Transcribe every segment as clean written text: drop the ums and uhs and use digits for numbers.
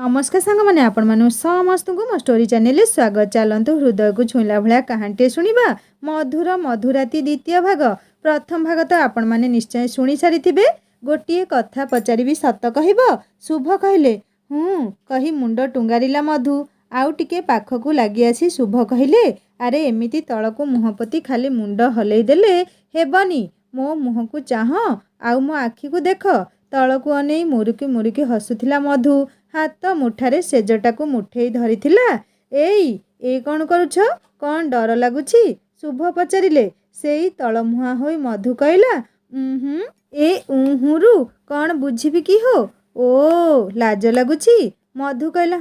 नमस्कार सांग मैंने आपण मानु समस्त को मो स्टोरी चैनल स्वागत। चलतु हृदय को छुईला भाया कहानी शुणा मधुर मधुराती द्वितीय भाग। प्रथम भाग तो आपण मैंने निश्चय शुणी सारी गोटे कथा पचारि सत कह शुभ कहले कही मुंड टुंगारिला मधु आउ टिके पाखकू लगी आसी शुभ कहले अरे एमिति तलकू मुह पोती खाली मुंड हलई देले हेबनी मो मुह को चाह आउ मो आखि को देख तलकू अनै मुरुकी मुरुकी हसुथिला मधु हाथ मुठारे सेजटाକୁ मुठेई धरिथिला। ए कौन करुछ कौन डर लगुछि शुभ पचारिले। सेई तलमुहा होई मधु कहला ए उहुरु कौन बुझिबि कि हो ओ लाज लगुछि। मधु कहला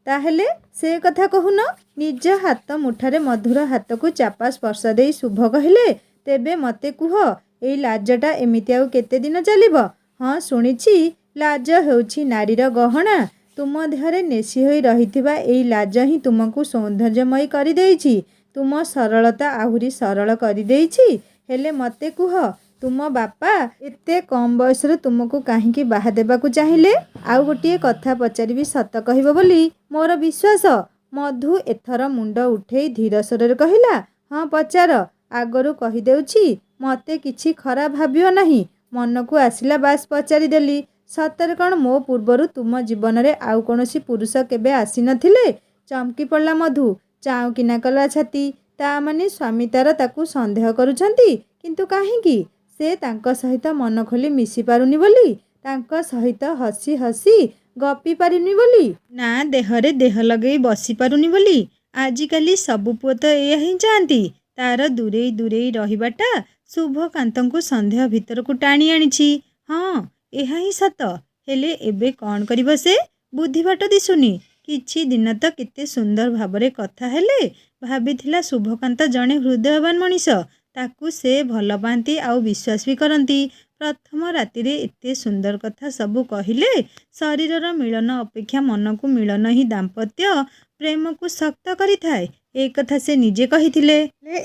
ताहेले से कथा कहून। निज हाथ मुठारे मधुर हाथ को चापा स्पर्श देई शुभ कहले तेबे मते कुह ए लाजटा एमिति आउ केते दिन चलिब। हाँ शुणिछि लाज हेउछि नारीर गहना तुम देहरे नेसी होई रहिथिबा एई लाज ही तुमको सौंदर्यमयी करि देइछि। तुम सरलता आहुरी सरल करि देइछि। हेले मते कुह तुम बापा एते कम बयस तुमको काहींकी बाहा देबाकू चाहिए। आउ गोटे कथा पचारि सत कहब बोली मोर विश्वास। मधु एथर मुंड उठेई धीर स्वर कहला हाँ पचार आगरू कहीदेउछि मते किछि खराब भाबियो नाही। मन को आसिला बास पचारि देली सतरे कौन मो पूर्वर तुम जीवन में आउ कौनसी पुरुष केबे आसी नथिले। चमकी पड़ला मधु चाऊ किना कला छाती ता माने स्वामी तार ताकू संदेह करुछंती किंतु काहींकी से तांको सहित मन खोली मिसी पारुनी बोली तांको सहित हसी हसी गपी पारुनी बोली ना देहरे देह लगेई बसी पारुनी बोली। आजिकाली सबु पुଅ तो एया ही चाहती तार दूरेई दूरेई रहिबाटा शुभकांतंकु संदेह भितर को टाणी आनिछि। हाँ यह ही सत हेले एबे कौन करिब से बुद्धि बाट दिसुनी। किछि दिन तो केते सुंदर भाबरे कथा हेले भाबिथिला शुभकांत जड़े हृदयवान मनीष ताकू से भल पाती आउ विश्वास भी करती। प्रथम राति रे एते सुंदर कथा सबू कहले शरीरर मिलन अपेक्षा मन को मिलन ही दाम्पत्य प्रेम को शक्त करिथाए ए कथा से निजे कहिथिले।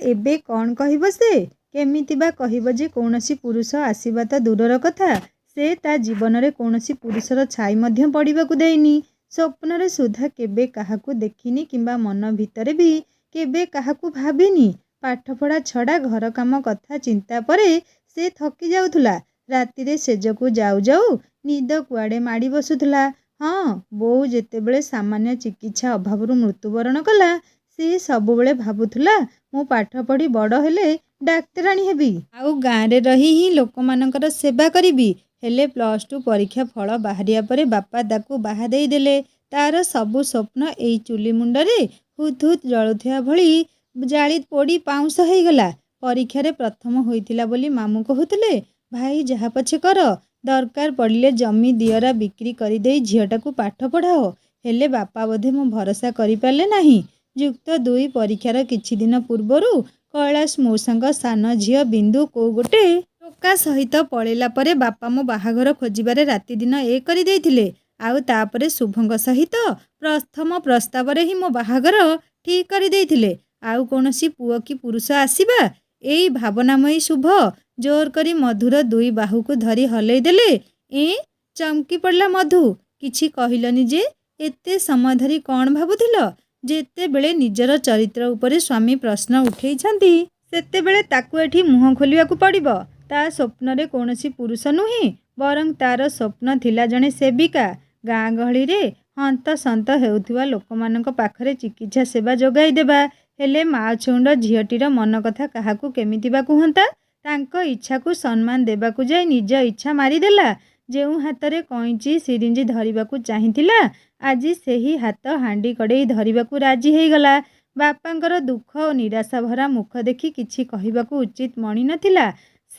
एबे कौन कहब से केमिति बा कहब जे कौनसी पुरुष आसीबा तो दूरर कथा से ता जीवन रे कौनसी पुरुषर छाई मध्य पड़िबाकू देइनी। स्वप्न रे सुधा केबे काहाकू देखिनी किंबा मन भितरे भी केबे काहाकू भाबिनी। पाठपढ़ा छड़ा घर काम कथा चिंता परे से थकी जाउथुला। राति रे सेजकू जाऊ जाऊ निद कुआड़े माड़ी बसुथुला। हाँ बोऊ जेतेबेले सामान्य चिकित्सा अभावरू मृत्युवरण कला से सबुबेले भाबुथुला मु पाठ पढ़ी बड़ हेले डाक्तराणी हेबी आउ गाँव रे रही ही लोक मानकर सेवा करिबी। हेले +2 परीक्षा फल बाहरिया परे बापा ताकू बाहा देई देले। तार सबु स्वप्न एई चुली मुंडरे हुत हुत जलुथिया भली जाली पोड़ी पाउंस हो गला। परीक्षा रे प्रथम होइतिला बोली मामू कहूतले भाई जहा पछे कर दरकार पड़िले जमी दियरा बिक्री करी देई झियटाकू पाठ पढ़ाओ। हेले बापा बोधे मो भरोसा करि पाले नाही। युक्त 2 परीक्षार किछि दिन पूर्वरु कैलाश मौसांग सान झियो बिंदु को गोटे टोका सहित पळेला परे बापा मो बाहाघर खोजिबारे राति दिन ए करि देइथिले। आउ तापरे शुभंग सहित प्रथम प्रस्ताव रे ही मो बाहाघर ठीक करि देइथिले। आउ कोनसी पुओ की पुरुष आसीबा एई भावनामयी शुभ जोर करी मधुर 2 बाहु को धरी हलई देले। चमकी पड़ला मधु किछि कहिलनी जे एते समय धरी कौन भाबुथिल। जेते बेले निजर चरित्र उपरे स्वामी प्रश्न उठेइछंती सेते बेले ताकू एठी मुह खोलिबाकू पड़िबो। ता स्वप्न रे कौनसी पुरुष नुहे बरं तार स्वप्न थिला जणे सेविका गाँ गहली रे हंत सन्त हेउथिबा लोकमानक पाखरे चिकित्सा सेवा जोगाई देबा। हेले मा छुंड झियटीर मन कथा काहाकू केमिति बा कुहंता। तांको इच्छा को सम्मान देबाकू जाय निज इच्छा मारिदेला। जेउ हातरे कईंची सिरिंजी धरिबाकू चाहिथिला आजी सेही हाथ हांडी कड़ेई धरिबाकू राजी हेई गला। बापांकर दुख और निराशा भरा मुख देखि किछि कहिबाकू उचित मणि नथिला।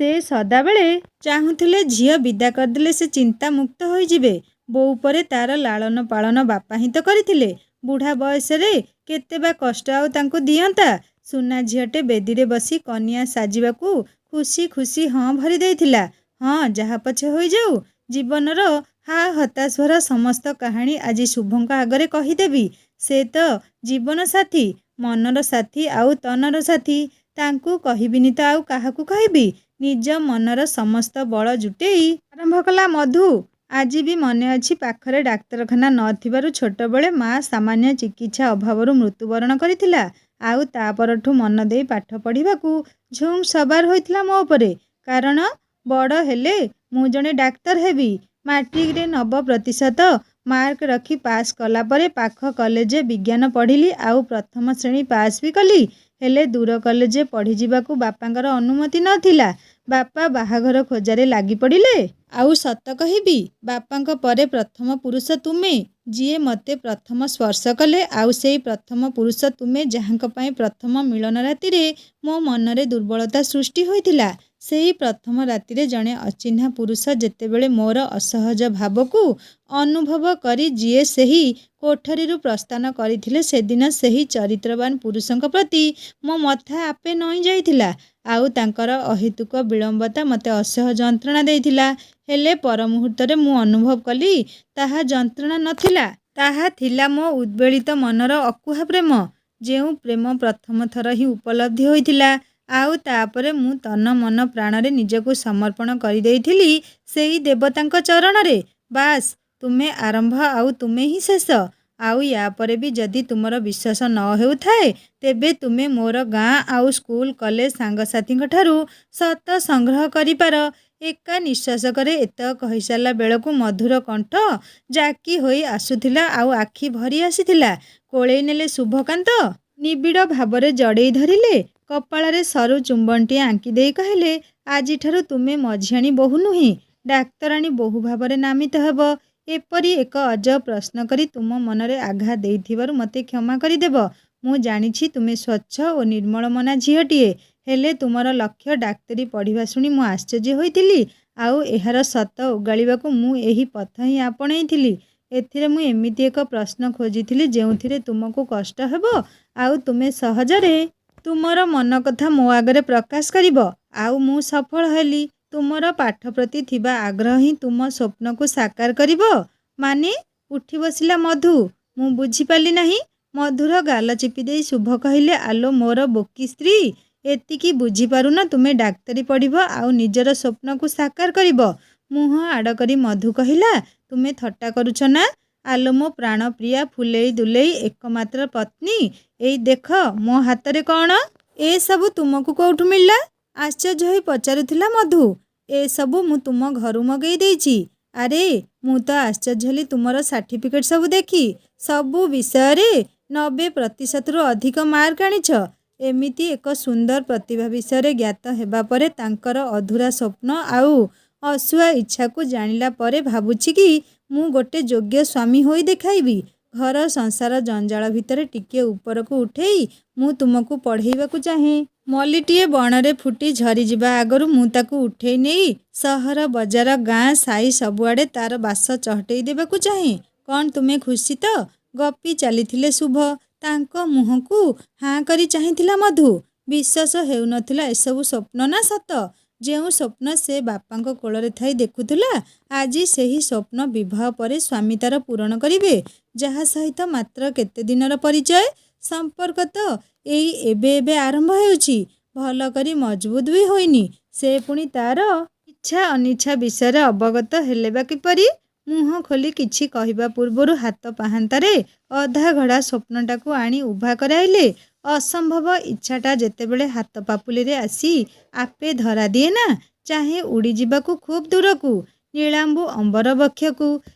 से सदाबेले चाहुथिले झियो विदा करदेले से चिंता मुक्त होई जिवे। बोऊ परे तार लालन पालन बापा ही तो करिथिले। बुढ़ा बयस रे केते बा कष्ट आउ तांको दियंता। सुना झियटे बेदी रे बसी कन्या साजिबाकू खुशी खुशी हाँ भरी देइथिला। हाँ जहा पछे होई जाऊ जीवनर हा हताश भरा समस्त कहानी आज शुभंक आगरे कहीदेवी। से तो जीवन साथी मनर साथी आउ तनर साथी तांकू कहिबिनी तो आउ काहाकू कहिबी। निज मनर समस्त बल जुटेई आरंभ कला मधु ଆଜି ବି ମନେ ଅଛି ପାଖରେ ଡାକ୍ତରଖାନା ନଥିବାରୁ ଛୋଟବେଳେ ମା ସାମାନ୍ୟ ଚିକିତ୍ସା ଅଭାବରୁ ମୃତ୍ୟୁବରଣ କରିଥିଲା। ଆଉ ତା ପରଠୁ ମନ ଦେଇ ପାଠ ପଢ଼ିବାକୁ ଝୁମ୍ ସବାର ହୋଇଥିଲା ମୋ ଉପରେ। କାରଣ ବଡ଼ ହେଲେ ମୁଁ ଜଣେ ଡାକ୍ତର ହେବି। ମାଟ୍ରିକରେ 90% ମାର୍କ ରଖି ପାସ୍ କଲା ପରେ ପାଖ କଲେଜରେ ବିଜ୍ଞାନ ପଢ଼ିଲି ଆଉ ପ୍ରଥମ ଶ୍ରେଣୀ ପାସ୍ ବି କଲି। ହେଲେ ଦୂର କଲେଜରେ ପଢ଼ିଯିବାକୁ ବାପାଙ୍କର ଅନୁମତି ନଥିଲା। ବାପା ବାହାଘର ଖୋଜାରେ ଲାଗି ପଡ଼ିଲେ। ଆଉ ସତ କହିବି, ବାପାଙ୍କ ପରେ ପ୍ରଥମ ପୁରୁଷ ତୁମେ, ଯିଏ ମୋତେ ପ୍ରଥମ ସ୍ପର୍ଶ କଲେ। ଆଉ ସେଇ ପ୍ରଥମ ପୁରୁଷ ତୁମେ, ଯାହାଙ୍କ ପାଇଁ ପ୍ରଥମ ମିଳନ ରାତିରେ ମୋ ମନରେ ଦୁର୍ବଳତା ସୃଷ୍ଟି ହୋଇଥିଲା। ସେହି ପ୍ରଥମ ରାତିରେ ଜଣେ ଅଚିହ୍ନା ପୁରୁଷ ଯେତେବେଳେ ମୋର ଅସହଜ ଭାବକୁ ଅନୁଭବ କରି ଯିଏ ସେହି କୋଠରୀରୁ ପ୍ରସ୍ଥାନ କରିଥିଲେ, ସେଦିନ ସେହି ଚରିତ୍ରବାନ ପୁରୁଷଙ୍କ ପ୍ରତି ମୋ ମଥା ଆପେ ନଇଁ ଯାଇଥିଲା। ଆଉ ତାଙ୍କର ଅହେତୁକ ବିଳମ୍ବତା ମୋତେ ଅସହ୍ୟ ଯନ୍ତ୍ରଣା ଦେଇଥିଲା। ହେଲେ ପର ମୁହୂର୍ତ୍ତରେ ମୁଁ ଅନୁଭବ କଲି ତାହା ଯନ୍ତ୍ରଣା ନଥିଲା। ତାହା ଥିଲା ମୋ ଉଦ୍ବେଳିତ ମନର ଅକୁହା ପ୍ରେମ। ଯେଉଁ ପ୍ରେମ ପ୍ରଥମ ଥର ହିଁ ଉପଲବ୍ଧି ହୋଇଥିଲା। ଆଉ ତାପରେ ମୁଁ ତନ ମନ ପ୍ରାଣରେ ନିଜକୁ ସମର୍ପଣ କରିଦେଇଥିଲି ସେହି ଦେବତାଙ୍କ ଚରଣରେ। ବାସ୍, ତୁମେ ଆରମ୍ଭ ଆଉ ତୁମେ ହିଁ ଶେଷ। ଆଉ ୟା ପରେ ବି ଯଦି ତୁମର ବିଶ୍ୱାସ ନ ହେଉଥାଏ, ତେବେ ତୁମେ ମୋର ଗାଁ ଆଉ ସ୍କୁଲ କଲେଜ ସାଙ୍ଗସାଥୀଙ୍କ ଠାରୁ ସତ ସଂଗ୍ରହ କରିପାର। ଏକା ନିଃଶ୍ୱାସକରେ ଏତକ କହିସାରିଲା ବେଳକୁ ମଧୁର କଣ୍ଠ ଜାକି ହୋଇ ଆସୁଥିଲା ଆଉ ଆଖି ଭରି ଆସିଥିଲା। କୋଳେଇ ନେଲେ ଶୁଭକାନ୍ତ। ନିବିଡ଼ ଭାବରେ ଜଡ଼େଇ ଧରିଲେ। କପାଳରେ ସରୁ ଚୁମ୍ବନଟିଏ ଆଙ୍କିଦେଇ କହିଲେ, ଆଜିଠାରୁ ତୁମେ ମଝିଆଣୀ ବୋହୂ ନୁହେଁ, ଡାକ୍ତରାଣୀ ବୋହୂ ଭାବରେ ନାମିତ ହେବ। ଏପରି ଏକ ଅଜବ ପ୍ରଶ୍ନ କରି ତୁମ ମନରେ ଆଘାତ ଦେଇଥିବାରୁ ମୋତେ କ୍ଷମା କରିଦେବ। ମୁଁ ଜାଣିଛି ତୁମେ ସ୍ୱଚ୍ଛ ଓ ନିର୍ମଳମନା ଝିଅଟିଏ। ହେଲେ ତୁମର ଲକ୍ଷ୍ୟ ଡାକ୍ତରୀ ପଢ଼ିବା ଶୁଣି ମୁଁ ଆଶ୍ଚର୍ଯ୍ୟ ହୋଇଥିଲି। ଆଉ ଏହାର ସତ ଉଗାଳିବାକୁ ମୁଁ ଏହି ପଥ ହିଁ ଆପଣେଇଥିଲି। ଏଥିରେ ମୁଁ ଏମିତି ଏକ ପ୍ରଶ୍ନ ଖୋଜିଥିଲି ଯେଉଁଥିରେ ତୁମକୁ କଷ୍ଟ ହେବ ଆଉ ତୁମେ ସହଜରେ ତୁମର ମନ କଥା ମୋ ଆଗରେ ପ୍ରକାଶ କରିବ। ଆଉ ମୁଁ ସଫଳ ହେଲି। ତୁମର ପାଠ ପ୍ରତି ଥିବା ଆଗ୍ରହ ହିଁ ତୁମ ସ୍ୱପ୍ନକୁ ସାକାର କରିବ। ମାନେ? ଉଠି ବସିଲା ମଧୁ। ମୁଁ ବୁଝିପାରିଲି ନାହିଁ। ମଧୁର ଗାଲ ଚିପିଦେଇ ଶୁଭ କହିଲେ, ଆଲୋ ମୋର ବୋକି ସ୍ତ୍ରୀ, ଏତିକି ବୁଝିପାରୁନ ତୁମେ ଡାକ୍ତରୀ ପଢ଼ିବ ଆଉ ନିଜର ସ୍ୱପ୍ନକୁ ସାକାର କରିବ? ମୁହଁ ଆଡ଼ କରି ମଧୁ କହିଲା, ତୁମେ ଥଟ୍ଟା କରୁଛ ନା? ଆଲୋ ମୋ ପ୍ରାଣ ପ୍ରିୟା ଫୁଲେଇ ଦୁଲେଇ ଏକମାତ୍ର ପତ୍ନୀ, ଏଇ ଦେଖ ମୋ ହାତରେ କ'ଣ? ଏସବୁ ତୁମକୁ କୋଉଠୁ ମିଳିଲା? ଆଶ୍ଚର୍ଯ୍ୟ ହୋଇ ପଚାରୁଥିଲା ମଧୁ। ଏସବୁ ମୁଁ ତୁମ ଘରୁ ମଗେଇ ଦେଇଛି। ଆରେ ମୁଁ ତ ଆଶ୍ଚର୍ଯ୍ୟ ହେଲି ତୁମର ସାର୍ଟିଫିକେଟ୍ ସବୁ ଦେଖି। ସବୁ ବିଷୟରେ 90%ରୁ ଅଧିକ ମାର୍କ ଆଣିଛ। ଏମିତି ଏକ ସୁନ୍ଦର ପ୍ରତିଭା ବିଷୟରେ ଜ୍ଞାତ ହେବା ପରେ ତାଙ୍କର ଅଧୁରା ସ୍ୱପ୍ନ ଆଉ ଅସୁହା ଇଚ୍ଛାକୁ ଜାଣିଲା ପରେ ଭାବୁଛି କି ମୁଁ ଗୋଟେ ଯୋଗ୍ୟ ସ୍ୱାମୀ ହୋଇ ଦେଖାଇବି। ଘର ସଂସାର ଜଞ୍ଜାଳ ଭିତରେ ଟିକିଏ ଉପରକୁ ଉଠେଇ ମୁଁ ତୁମକୁ ପଢ଼େଇବାକୁ ଚାହେଁ। ମଲ୍ଲୀଟିଏ ବଣରେ ଫୁଟି ଝରିଯିବା ଆଗରୁ ମୁଁ ତାକୁ ଉଠେଇ ନେଇ ସହର ବଜାର ଗାଁ ସାହି ସବୁଆଡ଼େ ତାର ବାସ ଚହଟେଇ ଦେବାକୁ ଚାହେଁ। କ'ଣ ତୁମେ ଖୁସି ତ? ଗପି ଚାଲିଥିଲେ ଶୁଭ। ତାଙ୍କ ମୁହଁକୁ ହାଁ କରି ଚାହିଁଥିଲା ମଧୁ। ବିଶ୍ୱାସ ହେଉନଥିଲା ଏସବୁ ସ୍ୱପ୍ନ ନା ସତ। ଯେଉଁ ସ୍ୱପ୍ନ ସେ ବାପାଙ୍କ କୋଳରେ ଥାଇ ଦେଖୁଥିଲା, ଆଜି ସେହି ସ୍ୱପ୍ନ ବିବାହ ପରେ ସ୍ୱାମୀ ତାର ପୂରଣ କରିବେ। ଯାହା ସହିତ ମାତ୍ର କେତେ ଦିନର ପରିଚୟ। ସମ୍ପର୍କ ତ ଏଇ ଏବେ ଏବେ ଆରମ୍ଭ ହେଉଛି। ଭଲ କରି ମଜବୁତ ବି ହୋଇନି। ସେ ପୁଣି ତାର ଇଚ୍ଛା ଅନିଚ୍ଛା ବିଷୟରେ ଅବଗତ ହେଲେ ବା କିପରି? ମୁହଁ ଖୋଲି କିଛି କହିବା ପୂର୍ବରୁ ହାତ ପାହାନ୍ତାରେ ଅଧାଗଢ଼ା ସ୍ୱପ୍ନଟାକୁ ଆଣି ଉଭା କରାଇଲେ। ଅସମ୍ଭବ ଇଚ୍ଛାଟା ଯେତେବେଳେ ହାତ ପାପୁଲିରେ ଆସି ଆପେ ଧରା ଦିଏ ନା, ଚାହେଁ ଉଡ଼ିଯିବାକୁ ଖୁବ୍ ଦୂରକୁ, ନୀଳାମ୍ବୁ ଅମ୍ବର ବକ୍ଷକୁ।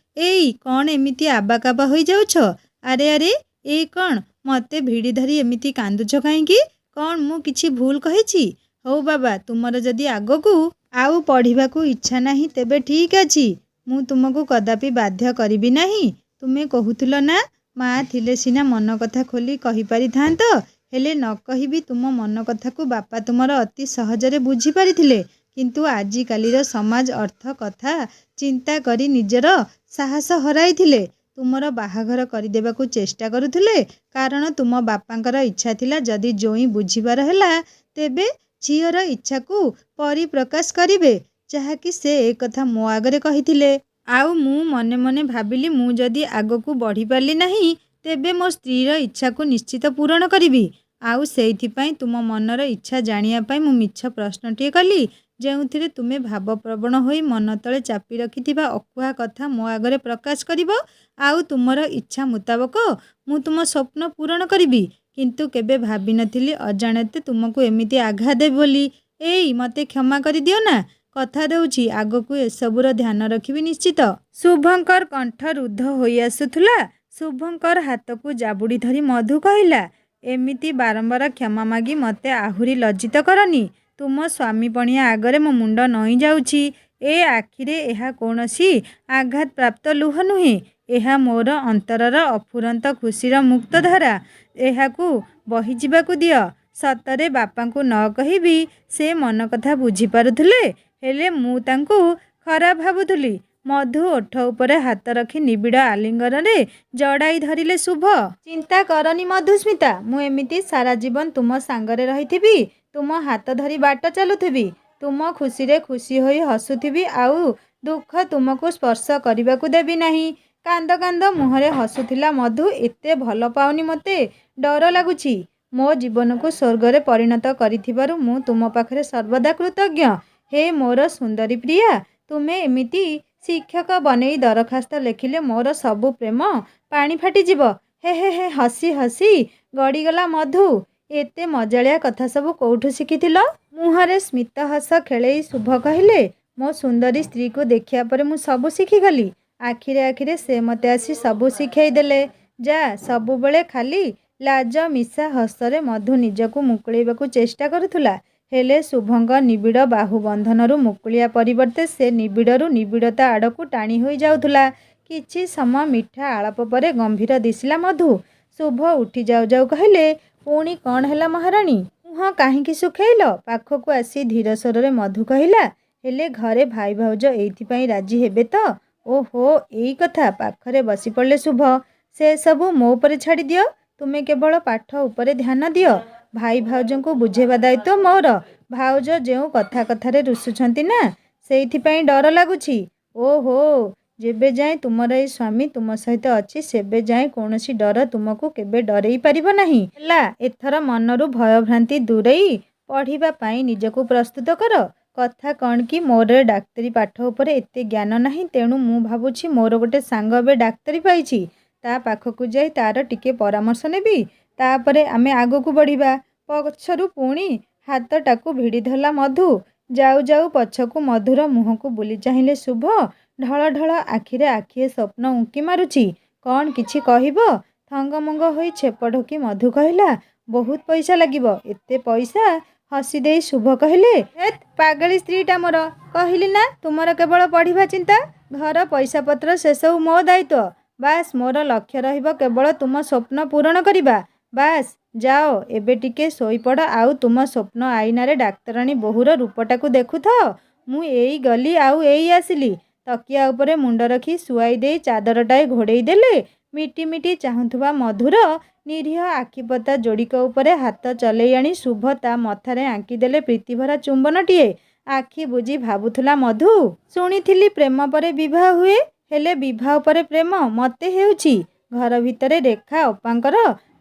ଏଇ କ'ଣ ଏମିତି ଆବାକାବା ହୋଇଯାଉଛ? ଆରେ ଆରେ, ଏଇ କ'ଣ ମୋତେ ଭିଡ଼ି ଧରି ଏମିତି କାନ୍ଦୁଛ କାହିଁକି? କ'ଣ ମୁଁ କିଛି ଭୁଲ କହିଛି? ହଉ ବାବା, ତୁମର ଯଦି ଆଗକୁ ଆଉ ପଢ଼ିବାକୁ ଇଚ୍ଛା ନାହିଁ ତେବେ ଠିକ୍ ଅଛି। ମୁଁ ତୁମକୁ କଦାପି ବାଧ୍ୟ କରିବି ନାହିଁ। ତୁମେ କହୁଥିଲ ନା, ମା ଥିଲେ ସିନା ମନ କଥା ଖୋଲି କହିପାରିଥାନ୍ତ। ହେଲେ ନ କହିବି ତୁମ ମନ କଥାକୁ ବାପା ତୁମର ଅତି ସହଜରେ ବୁଝିପାରିଥିଲେ। କିନ୍ତୁ ଆଜିକାଲିର ସମାଜ ଅର୍ଥ କଥା ଚିନ୍ତା କରି ନିଜର ସାହସ ହରାଇଥିଲେ। ତୁମର ବାହାଘର କରିଦେବାକୁ ଚେଷ୍ଟା କରୁଥିଲେ। କାରଣ ତୁମ ବାପାଙ୍କର ଇଚ୍ଛା ଥିଲା ଯଦି ଜୋଇଁ ବୁଝିବାର ହେଲା, ତେବେ ଝିଅର ଇଚ୍ଛାକୁ ପରିପ୍ରକାଶ କରିବେ, ଯାହାକି ସେ ଏକଥା ମୋ ଆଗରେ କହିଥିଲେ। ଆଉ ମୁଁ ମନେ ମନେ ଭାବିଲି ମୁଁ ଯଦି ଆଗକୁ ବଢ଼ିପାରିଲି ନାହିଁ, ତେବେ ମୋ ସ୍ତ୍ରୀର ଇଚ୍ଛାକୁ ନିଶ୍ଚିତ ପୂରଣ କରିବି। ଆଉ ସେଇଥିପାଇଁ ତୁମ ମନର ଇଚ୍ଛା ଜାଣିବା ପାଇଁ ମୁଁ ମିଛ ପ୍ରଶ୍ନଟିଏ କଲି। ଯେଉଁଥିରେ ତୁମେ ଭାବପ୍ରବଣ ହୋଇ ମନ ତଳେ ଚାପି ରଖିଥିବା ଅକୁହା କଥା ମୋ ଆଗରେ ପ୍ରକାଶ କରିବ। ଆଉ ତୁମର ଇଚ୍ଛା ମୁତାବକ ମୁଁ ତୁମ ସ୍ୱପ୍ନ ପୂରଣ କରିବି। କିନ୍ତୁ କେବେ ଭାବିନଥିଲି ଅଜାଣତେ ତୁମକୁ ଏମିତି ଆଘାତ ଦେବି ବୋଲି। ଏଇ ମୋତେ କ୍ଷମା କରିଦିଅ ନା। କଥା ଦେଉଛି ଆଗକୁ ଏସବୁର ଧ୍ୟାନ ରଖିବି ନିଶ୍ଚିତ। ଶୁଭଙ୍କର କଣ୍ଠ ରୁଦ୍ଧ ହୋଇ ଆସୁଥିଲା। ଶୁଭଙ୍କର ହାତକୁ ଜାବୁଡ଼ି ଧରି ମଧୁ କହିଲା, ଏମିତି ବାରମ୍ବାର କ୍ଷମା ମାଗି ମୋତେ ଆହୁରି ଲଜ୍ଜିତ କରନି। ତୁମ ସ୍ୱାମୀପଣିଆ ଆଗରେ ମୋ ମୁଣ୍ଡ ନଇଁ ଯାଉଛି। ଏ ଆଖିରେ ଏହା କୌଣସି ଆଘାତପ୍ରାପ୍ତ ଲୁହ ନୁହେଁ। ଏହା ମୋର ଅନ୍ତରର ଅଫୁରନ୍ତ ଖୁସିର ମୁକ୍ତଧାରା। ଏହାକୁ ବହିଯିବାକୁ ଦିଅ। ସତରେ ବାପାଙ୍କୁ ନ କହିବି ସେ ମନ କଥା ବୁଝିପାରୁଥିଲେ, ହେଲେ ମୁଁ ତାଙ୍କୁ ଖରାପ ଭାବୁଥିଲି। ମଧୁ ଓଠ ଉପରେ ହାତ ରଖି ନିବିଡ଼ ଆଲିଙ୍ଗନରେ ଜଡ଼ାଇ ଧରିଲେ ଶୁଭ। ଚିନ୍ତା କରନି ମଧୁସ୍ମିତା, ମୁଁ ଏମିତି ସାରା ଜୀବନ ତୁମ ସାଙ୍ଗରେ ରହିଥିବି। ତୁମ ହାତ ଧରି ବାଟ ଚାଲୁଥିବି। ତୁମ ଖୁସିରେ ଖୁସି ହୋଇ ହସୁଥିବି। ଆଉ ଦୁଃଖ ତୁମକୁ ସ୍ପର୍ଶ କରିବାକୁ ଦେବି ନାହିଁ। କାନ୍ଦ କାନ୍ଦ ମୁହଁରେ ହସୁଥିଲା ମଧୁ। ଏତେ ଭଲ ପାଉନି ମୋତେ, ଡର ଲାଗୁଛି। ମୋ ଜୀବନକୁ ସ୍ୱର୍ଗରେ ପରିଣତ କରିଥିବାରୁ ମୁଁ ତୁମ ପାଖରେ ସର୍ବଦା କୃତଜ୍ଞ। ହେ ମୋର ସୁନ୍ଦରୀ ପ୍ରିୟା, ତୁମେ ଏମିତି ଶିକ୍ଷକ ବନେଇ ଦରଖାସ୍ତ ଲେଖିଲେ ମୋର ସବୁ ପ୍ରେମ ପାଣି ଫାଟିଯିବ। ହେ ହେ ହେ ହସି ହସି ଗଡ଼ିଗଲା ମଧୁ। ଏତେ ମଜାଳିଆ କଥା ସବୁ କୋଉଠୁ ଶିଖିଥିଲ? ମୁହଁରେ ସ୍ମିତ ହସ ଖେଳେଇ ଶୁଭ କହିଲେ, ମୋ ସୁନ୍ଦରୀ ସ୍ତ୍ରୀକୁ ଦେଖିବା ପରେ ମୁଁ ସବୁ ଶିଖିଗଲି। ଆଖିରେ ଆଖିରେ ସେ ମୋତେ ଆସି ସବୁ ଶିଖେଇ ଦେଲେ। ଯା, ସବୁବେଳେ ଖାଲି ଲାଜ ମିଶା ହସରେ ମଧୁ ନିଜକୁ ମୁକୁଳେଇବାକୁ ଚେଷ୍ଟା କରୁଥିଲା। ହେଲେ ଶୁଭଙ୍କ ନିବିଡ଼ ବାହୁବନ୍ଧନରୁ ମୁକୁଳିବା ପରିବର୍ତ୍ତେ ସେ ନିବିଡ଼ରୁ ନିବିଡ଼ତା ଆଡ଼କୁ ଟାଣି ହୋଇ ଯାଉଥିଲା। କିଛି ସମୟ ମିଠା ଆଳାପ ପରେ ଗମ୍ଭୀର ଦିଶିଲା ମଧୁ। ଶୁଭ ଉଠି ଯାଉ ଯାଉ କହିଲେ, ପୁଣି କ'ଣ ହେଲା ମହାରାଣୀ? ମୁହଁ କାହିଁକି ଶୁଖେଇଲ? ପାଖକୁ ଆସି ଧୀର ସ୍ୱରରେ ମଧୁ କହିଲା, ହେଲେ ଘରେ ଭାଇ ଭାଉଜ ଏଇଥିପାଇଁ ରାଜି ହେବେ ତ? ଓହୋ, ଏଇ କଥା। ପାଖରେ ବସି ପଡ଼ିଲେ ଶୁଭ। ସେ ସବୁ ମୋ ଉପରେ ଛାଡ଼ି ଦିଅ। ତୁମେ କେବଳ ପାଠ ଉପରେ ଧ୍ୟାନ ଦିଅ। ଭାଇ ଭାଉଜଙ୍କୁ ବୁଝେଇବା ଦାୟିତ୍ୱ ମୋର। ଭାଉଜ ଯେଉଁ କଥା କଥାରେ ରୁଷୁଛନ୍ତି ନା, ସେଇଥିପାଇଁ ଡର ଲାଗୁଛି। ଓହୋ, ଯେବେ ଯାଏଁ ତୁମର ଏଇ ସ୍ୱାମୀ ତୁମ ସହିତ ଅଛି ସେବେ ଯାଏଁ କୌଣସି ଡର ତୁମକୁ କେବେ ଡରେଇ ପାରିବ ନାହିଁ। ହେଲା, ଏଥର ମନରୁ ଭୟଭ୍ରାନ୍ତି ଦୂରେଇ ପଢ଼ିବା ପାଇଁ ନିଜକୁ ପ୍ରସ୍ତୁତ କର। କଥା କ'ଣ କି ମୋର ଡାକ୍ତରୀ ପାଠ ଉପରେ ଏତେ ଜ୍ଞାନ ନାହିଁ। ତେଣୁ ମୁଁ ଭାବୁଛି ମୋର ଗୋଟେ ସାଙ୍ଗ ଏବେ ଡାକ୍ତରୀ ପାଇଛି। ତା ପାଖକୁ ଯାଇ ତାର ଟିକେ ପରାମର୍ଶ ନେବି। ତାପରେ ଆମେ ଆଗକୁ ବଢ଼ିବା। ପଛରୁ ପୁଣି ହାତଟାକୁ ଭିଡ଼ି ଧରିଲା ମଧୁ। ଯାଉ ଯାଉ ପଛକୁ ମଧୁର ମୁହଁକୁ ବୁଲି ଚାହିଁଲେ ଶୁଭ। ଢଳ ଢଳ ଆଖିରେ ଆଖିଏ ସ୍ୱପ୍ନ ଉଙ୍କି ମାରୁଛି। କ'ଣ କିଛି କହିବ? ଥଙ୍ଗମଙ୍ଗ ହୋଇ ଛେପ ଢୋକି ମଧୁ କହିଲା, ବହୁତ ପଇସା ଲାଗିବ। ଏତେ ପଇସା? ହସି ଦେଇ ଶୁଭ କହିଲେ, ହେତ୍ ପାଗଳୀ ସ୍ତ୍ରୀଟା ମୋର। କହିଲି ନା ତୁମର କେବଳ ପଢ଼ିବା ଚିନ୍ତା। ଘର ପଇସାପତ୍ର ସେସବୁ ମୋ ଦାୟିତ୍ୱ। ବାସ୍, ମୋର ଲକ୍ଷ୍ୟ ରହିବ କେବଳ ତୁମ ସ୍ୱପ୍ନ ପୂରଣ କରିବା। ବାସ୍, ଯାଅ ଏବେ ଟିକେ ଶୋଇପଡ଼ ଆଉ ତୁମ ସ୍ୱପ୍ନ ଆଇନାରେ ଡାକ୍ତରାଣୀ ବୋହୂର ରୂପଟାକୁ ଦେଖୁଥାଅ। ମୁଁ ଏଇ ଗଲି ଆଉ ଏଇ ଆସିଲି। ତକିଆ ଉପରେ ମୁଣ୍ଡ ରଖି ଶୁଆଇ ଦେଇ ଚାଦରଟାଏ ଘୋଡ଼େଇ ଦେଲେ। ମିଟି ମିଟି ଚାହୁଁଥିବା ମଧୁର ନିରୀହ ଆଖିପତା ଯୋଡ଼ିକ ଉପରେ ହାତ ଚଲେଇ ଆଣି ଶୁଭ ତା ମଥାରେ ଆଙ୍କିଦେଲେ ପ୍ରୀତିଭରା ଚୁମ୍ବନଟିଏ। ଆଖି ବୁଜି ଭାବୁଥିଲା ମଧୁ, ଶୁଣିଥିଲି ପ୍ରେମ ପରେ ବିବାହ ହୁଏ, ହେଲେ ବିବାହ ପରେ ପ୍ରେମ ମୋତେ ହେଉଛି। ଘର ଭିତରେ ରେଖା ଅପାଙ୍କର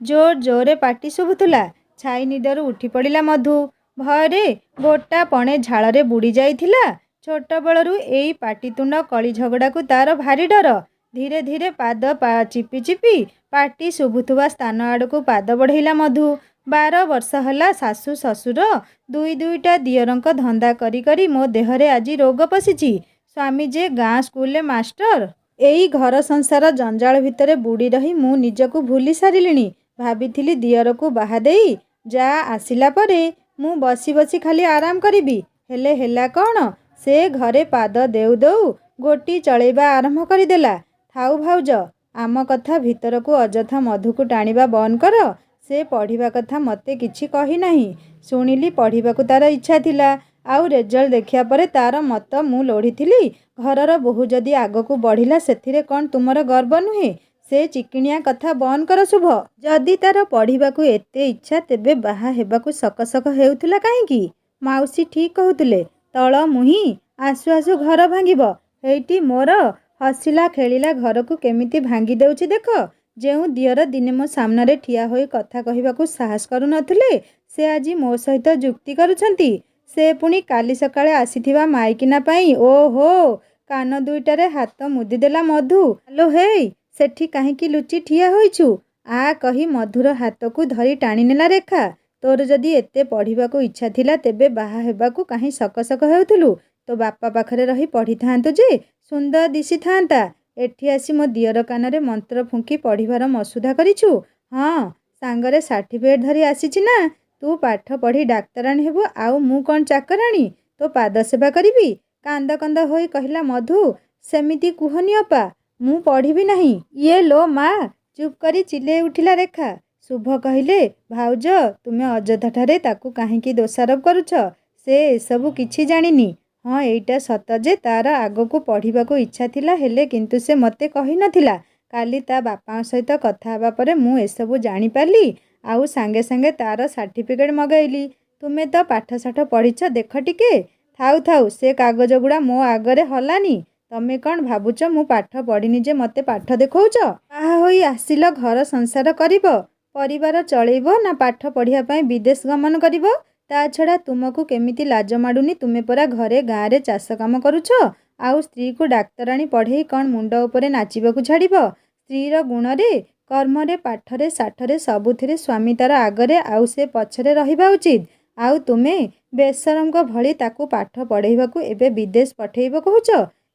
ଜୋର ଜୋରରେ ପାଟି ଶୁଭୁଥିଲା। ଛାଇ ନିଦରୁ ଉଠି ପଡ଼ିଲା ମଧୁ। ଭୟରେ ଗୋଟା ପଣେ ଝାଳରେ ବୁଡ଼ି ଯାଇଥିଲା। ଛୋଟବେଳରୁ ଏଇ ପାଟିତୁଣ୍ଡ କଳି ଝଗଡ଼ାକୁ ତାର ଭାରି ଡର। ଧୀରେ ଧୀରେ ପାଦ ଚିପି ଚିପି ପାଟି ଶୁଭୁଥିବା ସ୍ଥାନ ଆଡ଼କୁ ପାଦ ବଢ଼େଇଲା ମଧୁ। 12 ବର୍ଷ ହେଲା ଶାଶୁ ଶ୍ୱଶୁର ଦୁଇଟା ଦିଅରଙ୍କ ଧନ୍ଦା କରି କରି ମୋ ଦେହରେ ଆଜି ରୋଗ ପଶିଛି। ସ୍ୱାମୀ ଯେ ଗାଁ ସ୍କୁଲରେ ମାଷ୍ଟର। ଏଇ ଘର ସଂସାର ଜଞ୍ଜାଳ ଭିତରେ ବୁଡ଼ି ରହି ମୁଁ ନିଜକୁ ଭୁଲି ସାରିଲିଣି। ଭାବିଥିଲି ଦିଅରକୁ ବାହା ଦେଇ ଯା ଆସିଲା ପରେ ମୁଁ ବସି ବସି ଖାଲି ଆରାମ କରିବି। ହେଲେ ହେଲା କ'ଣ? ସେ ଘରେ ପାଦ ଦେଉ ଦେଉ ଗୋଟି ଚଳେଇବା ଆରମ୍ଭ କରିଦେଲା। ଥାଉ ଭାଉଜ, ଆମ କଥା ଭିତରକୁ ଅଯଥା ମଧୁକୁ ଟାଣିବା ବନ୍ଦ କର। ସେ ପଢ଼ିବା କଥା ମୋତେ କିଛି କହିନାହିଁ। ଶୁଣିଲି ପଢ଼ିବାକୁ ତାର ଇଚ୍ଛା ଥିଲା। ଆଉ ରେଜଲ୍ଟ ଦେଖିବା ପରେ ତାର ମତ ମୁଁ ଲୋଡ଼ିଥିଲି। ଘରର ବୋହୂ ଯଦି ଆଗକୁ ବଢ଼ିଲା ସେଥିରେ କ'ଣ ତୁମର ଗର୍ବ ନୁହେଁ? ସେ ଚିକିଣିଆ କଥା ବନ୍ଦ କର ଶୁଭ। ଯଦି ତାର ପଢ଼ିବାକୁ ଏତେ ଇଚ୍ଛା ତେବେ ବାହା ହେବାକୁ ସକସକ ହେଉଥିଲା କାହିଁକି? ମାଉସୀ ଠିକ୍ କହୁଥିଲେ, ତଳ ମୁହିଁ ଆସୁ ଆସୁ ଘର ଭାଙ୍ଗିବ। ହେଇଟି ମୋର ହସିଲା ଖେଳିଲା ଘରକୁ କେମିତି ଭାଙ୍ଗି ଦେଉଛି ଦେଖ। ଯେଉଁ ଦିଅର ଦିନେ ମୋ ସାମ୍ନାରେ ଠିଆ ହୋଇ କଥା କହିବାକୁ ସାହସ କରୁନଥିଲେ, ସେ ଆଜି ମୋ ସହିତ ଯୁକ୍ତି କରୁଛନ୍ତି। ସେ ପୁଣି କାଲି ସକାଳେ ଆସିଥିବା ମାଇକିନା ପାଇଁ। ଓହୋ, କାନ ଦୁଇଟାରେ ହାତ ମୁଦିଦେଲା ମଧୁ। ଆଲୋ ହେଇ, ସେଠି କାହିଁକି ଲୁଚି ଠିଆ ହୋଇଛୁ? ଆ କହି ମଧୁର ହାତକୁ ଧରି ଟାଣିନେଲା ରେଖା। ତୋର ଯଦି ଏତେ ପଢ଼ିବାକୁ ଇଚ୍ଛା ଥିଲା ତେବେ ବାହା ହେବାକୁ କାହିଁ ସକସକ ହେଉଥିଲୁ? ତୋ ବାପା ପାଖରେ ରହି ପଢ଼ିଥାନ୍ତୁ ଯେ ସୁନ୍ଦର ଦିଶିଥାନ୍ତା। ଏଠି ଆସି ମୋ ଦିଅର କାନରେ ମନ୍ତ୍ର ଫୁଙ୍କି ପଢ଼ିବାର ମସୁଧା କରିଛୁ? ହଁ, ସାଙ୍ଗରେ ସାର୍ଟିଫିକେଟ୍ ଧରି ଆସିଛି ନା। ତୁ ପାଠ ପଢ଼ି ଡାକ୍ତରାଣୀ ହେବୁ, ଆଉ ମୁଁ କ'ଣ ଚାକରାଣୀ? ତୋ ପାଦ ସେବା କରିବି? କାନ୍ଦ କାନ୍ଦ ହୋଇ କହିଲା ମଧୁ। ସେମିତି କୁହନି ଅପା, ମୁଁ ପଢ଼ିବି ନାହିଁ। ଇଏ ଲୋ ମା, ଚୁପ୍ କରି ଚିଲେଇ ଉଠିଲା ରେଖା। ଶୁଭ କହିଲେ, ଭାଉଜ ତୁମେ ଅଯଥାଠାରେ ତାକୁ କାହିଁକି ଦୋଷାରୋପ କରୁଛ? ସେ ଏସବୁ କିଛି ଜାଣିନି। ହଁ, ଏଇଟା ସତ ଯେ ତାର ଆଗକୁ ପଢ଼ିବାକୁ ଇଚ୍ଛା ଥିଲା, ହେଲେ କିନ୍ତୁ ସେ ମୋତେ କହିନଥିଲା। କାଲି ତା ବାପାଙ୍କ ସହିତ କଥା ହେବା ପରେ ମୁଁ ଏସବୁ ଜାଣିପାରିଲି, ଆଉ ସାଙ୍ଗେ ସାଙ୍ଗେ ତାର ସାର୍ଟିଫିକେଟ୍ ମଗାଇଲି। ତୁମେ ତ ପାଠଶାଠ ପଢ଼ିଛ, ଦେଖ ଟିକେ। ଥାଉ ଥାଉ, ସେ କାଗଜଗୁଡ଼ା ମୋ ଆଗରେ ହଲାନି। ତମେ କ'ଣ ଭାବୁଛ ମୁଁ ପାଠ ପଢ଼ିନି ଯେ ମୋତେ ପାଠ ଦେଖାଉଛ? ବାହା ହୋଇ ଆସିଲ, ଘର ସଂସାର କରିବ, ପରିବାର ଚଳେଇବ, ନା ପାଠ ପଢ଼ିବା ପାଇଁ ବିଦେଶ ଗମନ କରିବ? ତା ଛଡ଼ା ତୁମକୁ କେମିତି ଲାଜ ମାଡ଼ୁନି? ତୁମେ ପରା ଘରେ ଗାଁରେ ଚାଷ କାମ କରୁଛ, ଆଉ ସ୍ତ୍ରୀକୁ ଡାକ୍ତରାଣୀ ପଢ଼େଇ କ'ଣ ମୁଣ୍ଡ ଉପରେ ନାଚିବାକୁ ଛାଡ଼ିବ? ସ୍ତ୍ରୀର ଗୁଣରେ, କର୍ମରେ, ପାଠରେ, ଶାଠରେ ସବୁଥିରେ ସ୍ୱାମୀ ତାର ଆଗରେ ଆଉ ସେ ପଛରେ ରହିବା ଉଚିତ। ଆଉ ତୁମେ ବେଶରମଙ୍କ ଭଳି ତାକୁ ପାଠ ପଢ଼େଇବାକୁ ଏବେ ବିଦେଶ ପଠେଇବ କହୁଛ?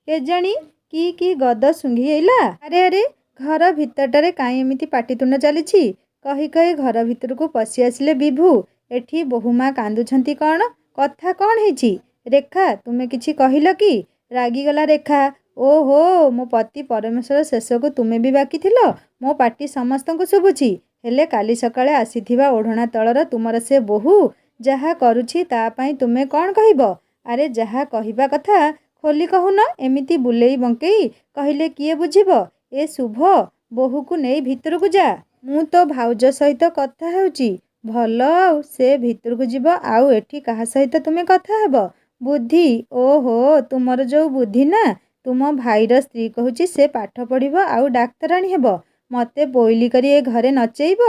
କେଜାଣି କି ଗଦ ଶୁଙ୍ଘିଇଲା। ଆରେ ଆରେ, ଘର ଭିତରଟାରେ କାହିଁ ଏମିତି ପାଟିତୁଣ୍ଡ ଚାଲିଛି? କହି କହି ଘର ଭିତରକୁ ପଶି ଆସିଲେ ବିଭୁ। ଏଠି ବୋହୂମା କାନ୍ଦୁଛନ୍ତି କ'ଣ? କଥା କ'ଣ ହେଇଛି? ରେଖା, ତୁମେ କିଛି କହିଲ କି? ରାଗିଗଲା ରେଖା। ଓହୋ, ମୋ ପତି ପରମେଶ୍ୱର, ଶେଷକୁ ତୁମେ ବି ବାକି ଥିଲ। ମୋ ପାଟି ସମସ୍ତଙ୍କୁ ଶୁଭୁଛି। ହେଲେ କାଲି ସକାଳେ ଆସିଥିବା ଓଢ଼ଣା ତଳର ତୁମର ସେ ବୋହୂ ଯାହା କରୁଛି ତା ପାଇଁ ତୁମେ କ'ଣ କହିବ? ଆରେ ଯାହା କହିବା କଥା ଖୋଲି କହୁନ, ଏମିତି ବୁଲେଇ ବଙ୍କେଇ କହିଲେ କିଏ ବୁଝିବ? ଏ ଶୁଭ, ବୋହୂକୁ ନେଇ ଭିତରକୁ ଯା। ମୁଁ ତୋ ଭାଉଜ ସହିତ କଥା ହେଉଛି। ଭଲ, ଆଉ ସେ ଭିତରକୁ ଯିବ, ଆଉ ଏଠି କାହା ସହିତ ତୁମେ କଥା ହେବ? ବୁଦ୍ଧି? ଓହୋ, ତୁମର ଯୋଉ ବୁଦ୍ଧି ନା। ତୁମ ଭାଇର ସ୍ତ୍ରୀ କହୁଛି ସେ ପାଠ ପଢ଼ିବ ଆଉ ଡାକ୍ତରାଣୀ ହେବ, ମୋତେ ପୋଇଲି କରି ଏ ଘରେ ନଚେଇବ।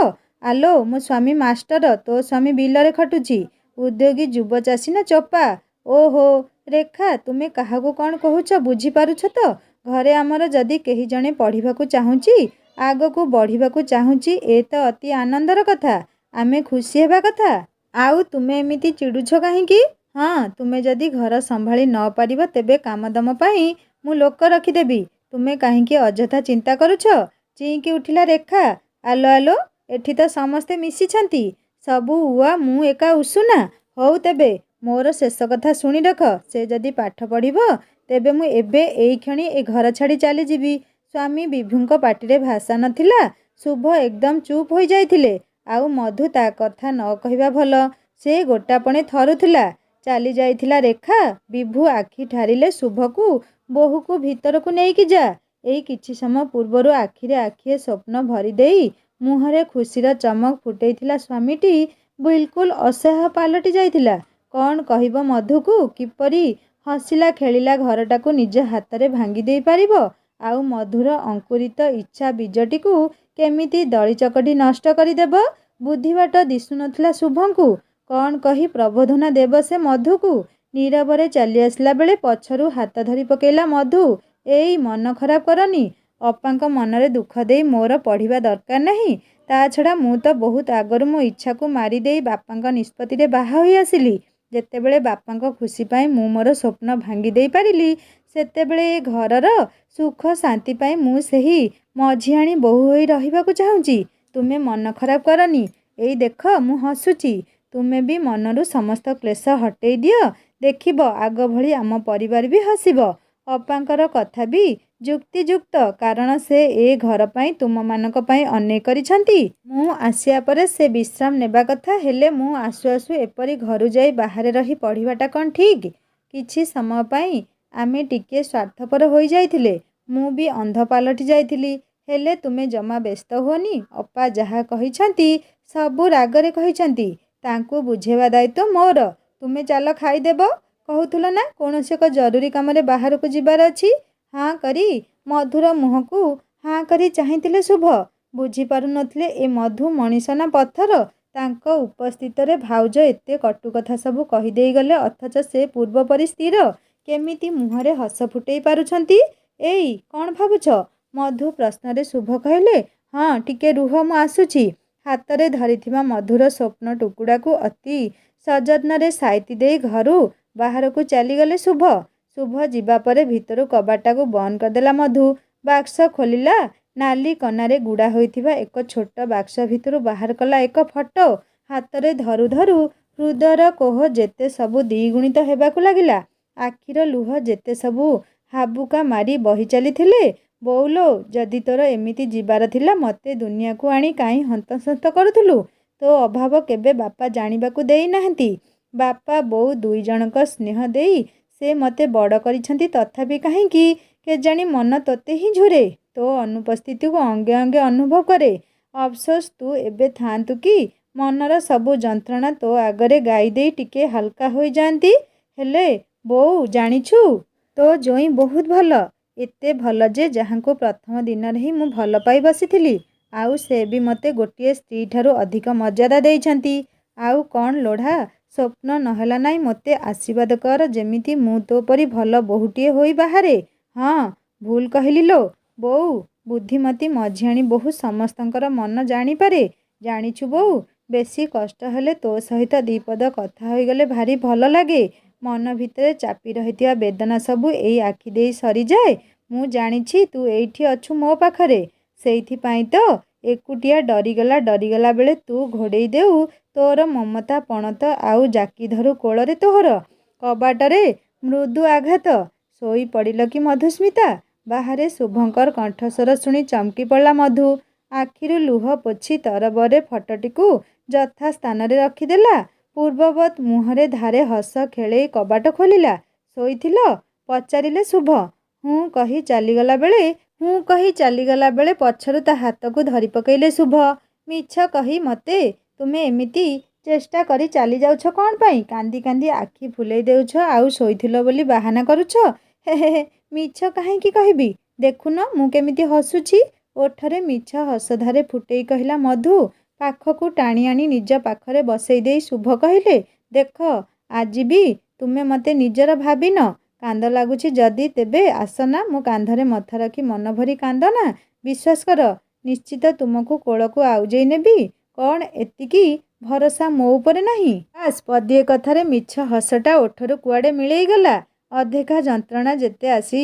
ଆଲୋ, ମୋ ସ୍ୱାମୀ ମାଷ୍ଟର, ତୋ ସ୍ୱାମୀ ବିଲରେ ଖଟୁଛି। ଉଦ୍ୟୋଗୀ ଯୁବ ଚାଷୀ ନା ଚୋପା? ଓହୋ, ରେଖା ତୁମେ କାହାକୁ କ'ଣ କହୁଛ ବୁଝିପାରୁଛ ତ? ଘରେ ଆମର ଯଦି କେହି ଜଣେ ପଢ଼ିବାକୁ ଚାହୁଁଛି, ଆଗକୁ ବଢ଼ିବାକୁ ଚାହୁଁଛି, ଏ ତ ଅତି ଆନନ୍ଦର କଥା। ଆମେ ଖୁସି ହେବା କଥା। ଆଉ ତୁମେ ଏମିତି ଚିଡ଼ୁଛ କାହିଁକି? ହଁ, ତୁମେ ଯଦି ଘର ସମ୍ଭାଳି ନ ପାରିବ ତେବେ କାମଦାମ ପାଇଁ ମୁଁ ଲୋକ ରଖିଦେବି। ତୁମେ କାହିଁକି ଅଯଥା ଚିନ୍ତା କରୁଛ? ଚିଁକି ଉଠିଲା ରେଖା। ଆଲୋ ଆଲୋ, ଏଠି ତ ସମସ୍ତେ ମିଶିଛନ୍ତି। ସବୁ ଉଆ, ମୁଁ ଏକା ଉଷୁନା? ହଉ ତେବେ ମୋର ଶେଷ କଥା ଶୁଣି ରଖ। ସେ ଯଦି ପାଠ ପଢ଼ିବ ତେବେ ମୁଁ ଏବେ ଏଇକ୍ଷଣି ଏ ଘର ଛାଡ଼ି ଚାଲିଯିବି। ସ୍ୱାମୀ ବିଭୁଙ୍କ ପାଟିରେ ଭାଷା ନଥିଲା। ଶୁଭ ଏକଦମ ଚୁପ୍ ହୋଇଯାଇଥିଲେ। ଆଉ ମଧୁ ତା କଥା ନ କହିବା ଭଲ। ସେ ଗୋଟାପଣେ ଥରୁଥିଲା। ଚାଲି ଯାଇଥିଲା ରେଖା। ବିଭୁ ଆଖି ଠାରିଲେ ଶୁଭକୁ। ବୋହୂକୁ ଭିତରକୁ ନେଇକି ଯା। ଏଇ କିଛି ସମୟ ପୂର୍ବରୁ ଆଖିରେ ଆଖିଏ ସ୍ୱପ୍ନ ଭରିଦେଇ ମୁହଁରେ ଖୁସିର ଚମକ ଫୁଟେଇଥିଲା ସ୍ୱାମୀଟି ବିଲକୁଲ ଅସହାୟ ପାଲଟି ଯାଇଥିଲା। କ'ଣ କହିବ ମଧୁକୁ? କିପରି ହସିଲା ଖେଳିଲା ଘରଟାକୁ ନିଜ ହାତରେ ଭାଙ୍ଗି ଦେଇ ପାରିବ? ଆଉ ମଧୁର ଅଙ୍କୁରିତ ଇଚ୍ଛା ବୀଜଟିକୁ କେମିତି ଦଳି ଚକଟି ନଷ୍ଟ କରିଦେବ? ବୁଦ୍ଧିବାଟ ଦିଶୁନଥିଲା ଶୁଭଙ୍କୁ। କ'ଣ କହି ପ୍ରବୋଧନା ଦେବ ସେ ମଧୁକୁ? ନୀରବରେ ଚାଲି ଆସିଲା ବେଳେ ପଛରୁ ହାତ ଧରି ପକେଇଲା ମଧୁ। ଏଇ, ମନ ଖରାପ କରନି। ଅପାଙ୍କ ମନରେ ଦୁଃଖ ଦେଇ ମୋର ପଢ଼ିବା ଦରକାର ନାହିଁ। ତା ଛଡ଼ା ମୁଁ ତ ବହୁତ ଆଗରୁ ମୋ ଇଚ୍ଛାକୁ ମାରିଦେଇ ବାପାଙ୍କ ନିଷ୍ପତ୍ତିରେ ବାହା ହୋଇ ଆସିଲି। ଯେତେବେଳେ ବାପାଙ୍କ ଖୁସି ପାଇଁ ମୁଁ ମୋର ସ୍ୱପ୍ନ ଭାଙ୍ଗି ଦେଇ ପାରିଲି, ସେତେବେଳେ ଏ ଘରର ସୁଖ ଶାନ୍ତି ପାଇଁ ମୁଁ ସେହି ମଝିଆଣି ବୋହୂ ହୋଇ ରହିବାକୁ ଚାହୁଁଛି। ତୁମେ ମନ ଖରାପ କରନି। ଏଇ ଦେଖ, ମୁଁ ହସୁଛି। ତୁମେ ବି ମନରୁ ସମସ୍ତ କ୍ଲେଶ ହଟେଇ ଦିଅ। ଦେଖିବ ଆଗ ଭଳି ଆମ ପରିବାର ବି ହସିବ। ଅପାଙ୍କର କଥା ବି ଯୁକ୍ତିଯୁକ୍ତ, କାରଣ ସେ ଏ ଘର ପାଇଁ ତୁମମାନଙ୍କ ପାଇଁ ଅନେକ କରିଛନ୍ତି। ମୁଁ ଆସିବା ପରେ ସେ ବିଶ୍ରାମ ନେବା କଥା, ହେଲେ ମୁଁ ଆସୁ ଆସୁ ଏପରି ଘରୁ ଯାଇ ବାହାରେ ରହି ପଢ଼ିବାଟା କ'ଣ ଠିକ୍? କିଛି ସମୟ ପାଇଁ ଆମେ ଟିକିଏ ସ୍ୱାର୍ଥପର ହୋଇଯାଇଥିଲେ। ମୁଁ ବି ଅନ୍ଧ ପାଲଟି ଯାଇଥିଲି। ହେଲେ ତୁମେ ଜମା ବ୍ୟସ୍ତ ହୁଅନି। ଅପା ଯାହା କହିଛନ୍ତି ସବୁ ରାଗରେ କହିଛନ୍ତି। ତାଙ୍କୁ ବୁଝେଇବା ଦାୟିତ୍ୱ ମୋର। ତୁମେ ଚାଲ ଖାଇଦେବ। କହୁଥିଲ ନା କୌଣସି ଏକ ଜରୁରୀ କାମରେ ବାହାରକୁ ଯିବାର ଅଛି? ହାଁ କରି ମଧୁର ମୁହଁକୁ ହାଁ କରି ଚାହିଁଥିଲେ ଶୁଭ। ବୁଝିପାରୁନଥିଲେ ଏ ମଧୁ ମଣିଷ ନା ପଥର। ତାଙ୍କ ଉପସ୍ଥିତରେ ଭାଉଜ ଏତେ କଟୁ କଥା ସବୁ କହିଦେଇଗଲେ, ଅଥଚ ସେ ପୂର୍ବ ପରି ସ୍ଥିର। କେମିତି ମୁହଁରେ ହସ ଫୁଟେଇ ପାରୁଛନ୍ତି? ଏଇ କ'ଣ ଭାବୁଛ? ମଧୁ ପ୍ରଶ୍ନରେ ଶୁଭ କହିଲେ, ହଁ ଟିକେ ରୁହ, ମୁଁ ଆସୁଛି। ହାତରେ ଧରିଥିବା ମଧୁର ସ୍ୱପ୍ନ ଟୁକୁଡ଼ାକୁ ଅତି ସଯତ୍ନରେ ସାଇତି ଦେଇ ଘରୁ ବାହାରକୁ ଚାଲିଗଲେ ଶୁଭ। ଶୁଭ ଯିବା ପରେ ଭିତରୁ କବାଟଟାକୁ ବନ୍ଦ କରିଦେଲା ମଧୁ। ବାକ୍ସ ଖୋଲିଲା। ନାଲି କନାରେ ଗୁଡ଼ା ହୋଇଥିବା ଏକ ଛୋଟ ବାକ୍ସ ଭିତରୁ ବାହାର କଲା ଏକ ଫଟୋ। ହାତରେ ଧରୁ ଧରୁ ହୃଦୟର କୋହ ଯେତେ ସବୁ ଦ୍ୱିଗୁଣିତ ହେବାକୁ ଲାଗିଲା। ଆଖିର ଲୁହ ଯେତେ ସବୁ ହାବୁକା ମାରି ବହି ଚାଲିଥିଲେ। ବୋଉଲୋ, ଯଦି ତୋର ଏମିତି ଯିବାର ଥିଲା ମୋତେ ଦୁନିଆକୁ ଆଣି କାହିଁ ହନ୍ତସନ୍ତ କରୁଥିଲୁ? ତୋ ଅଭାବ କେବେ ବାପା ଜାଣିବାକୁ ଦେଇନାହାନ୍ତି। ବାପା ବୋଉ ଦୁଇଜଣଙ୍କ ସ୍ନେହ ଦେଇ ସେ ମୋତେ ବଡ଼ କରିଛନ୍ତି, ତଥାପି କାହିଁକି କେଜାଣି ମନ ତୋତେ ହିଁ ଝୁରେ। ତୋ ଅନୁପସ୍ଥିତିକୁ ଅଙ୍ଗେ ଅଙ୍ଗେ ଅନୁଭବ କରେ। ଅଫସୋସ ତୁ ଏବେ ଥାଆନ୍ତୁ କି ମନର ସବୁ ଯନ୍ତ୍ରଣା ତୋ ଆଗରେ ଗାଇ ଦେଇ ଟିକେ ହାଲକା ହୋଇଯାଆନ୍ତି। ହେଲେ ବୋଉ, ଜାଣିଛୁ ତୋ ଜ୍ୱଇଁ ବହୁତ ଭଲ। ଏତେ ଭଲ ଯେ ଯାହାଙ୍କୁ ପ୍ରଥମ ଦିନରେ ହିଁ ମୁଁ ଭଲ ପାଇ ବସିଥିଲି। ଆଉ ସେ ବି ମୋତେ ଗୋଟିଏ ସ୍ତ୍ରୀଠାରୁ ଅଧିକ ମର୍ଯ୍ୟାଦା ଦେଇଛନ୍ତି। ଆଉ କ'ଣ ଲୋଢ଼ା? ସ୍ୱପ୍ନ ନହେଲା ନାଇଁ ମୋତେ ଆଶୀର୍ବାଦ କର ଯେମିତି ମୁଁ ତୋ ପରି ଭଲ ବୋହୂଟିଏ ହୋଇ ବାହାରେ। ହଁ, ଭୁଲ କହିଲି ଲୋ ବୋଉ। ବୁଦ୍ଧିମତୀ ମଝିଆଣି ବୋହୂ ସମସ୍ତଙ୍କର ମନ ଜାଣିପାରେ। ଜାଣିଛୁ ବୋଉ, ବେଶୀ କଷ୍ଟ ହେଲେ ତୋ ସହିତ ଦିପଦ କଥା ହୋଇଗଲେ ଭାରି ଭଲ ଲାଗେ। ମନ ଭିତରେ ଚାପି ରହିଥିବା ବେଦନା ସବୁ ଏଇ ଆଖି ଦେଇ ସରିଯାଏ। ମୁଁ ଜାଣିଛି ତୁ ଏଇଠି ଅଛୁ ମୋ ପାଖରେ। ସେଇଥିପାଇଁ ତ ଏକୁଟିଆ ଡରିଗଲା ବେଳେ ତୁ ଘୋଡ଼େଇ ଦେଉ ତୋର ମମତା ପଣତ ଆଉ ଜାକି ଧରୁ କୋଳରେ ତୋହର। କବାଟରେ ମୃଦୁ ଆଘାତ। ଶୋଇ ପଡ଼ିଲ କି ମଧୁସ୍ମିତା? ବାହାରେ ଶୁଭଙ୍କର କଣ୍ଠସ୍ୱର ଶୁଣି ଚମକି ପଡ଼ିଲା ମଧୁ। ଆଖିରୁ ଲୁହ ପୋଛି ତରବରରେ ଫଟୋଟିକୁ ଯଥା ସ୍ଥାନରେ ରଖିଦେଲା। ପୂର୍ବବତ୍ ମୁହଁରେ ଧାରେ ହସ ଖେଳେଇ କବାଟ ଖୋଲିଲା। ଶୋଇଥିଲ? ପଚାରିଲେ ଶୁଭ। ହୁଁ କହି ଚାଲିଗଲା ବେଳେ ପଛରୁ ତା ହାତକୁ ଧରି ପକେଇଲେ ଶୁଭ। ମିଛ କହି ମୋତେ ତୁମେ ଏମିତି ଚେଷ୍ଟା କରି ଚାଲି ଯାଉଛ କ'ଣ ପାଇଁ? କାନ୍ଦି କାନ୍ଦି ଆଖି ଫୁଲେଇ ଦେଉଛ ଆଉ ଶୋଇଥିଲ ବୋଲି ବାହାନା କରୁଛ। ହେ ହେ ହେ, ମିଛ କାହିଁକି କହିବି? ଦେଖୁନ ମୁଁ କେମିତି ହସୁଛି। ଓଠରେ ମିଛ ହସଧାରେ ଫୁଟେଇ କହିଲା ମଧୁ। ପାଖକୁ ଟାଣି ଆଣି ନିଜ ପାଖରେ ବସେଇ ଦେଇ ଶୁଭ କହିଲେ, ଦେଖ ଆଜି ବି ତୁମେ ମୋତେ ନିଜର ଭାବିନ। କାନ୍ଦ ଲାଗୁଛି ଯଦି ତେବେ ଆସନା ମୋ କାନ୍ଧରେ ମଥା ରଖି ମନ ଭରି କାନ୍ଦନା। ବିଶ୍ୱାସ କର, ନିଶ୍ଚିତ ତୁମକୁ କୋଳକୁ ଆଉଜେଇ ନେବି। କ'ଣ ଏତିକି ଭରସା ମୋ ଉପରେ ନାହିଁ? ବାସ୍, ପଦିଏ କଥାରେ ମିଛ ହସଟା ଓଠରୁ କୁଆଡ଼େ ମିଳେଇଗଲା। ଅଧେକା ଯନ୍ତ୍ରଣା ଯେତେ ଆସି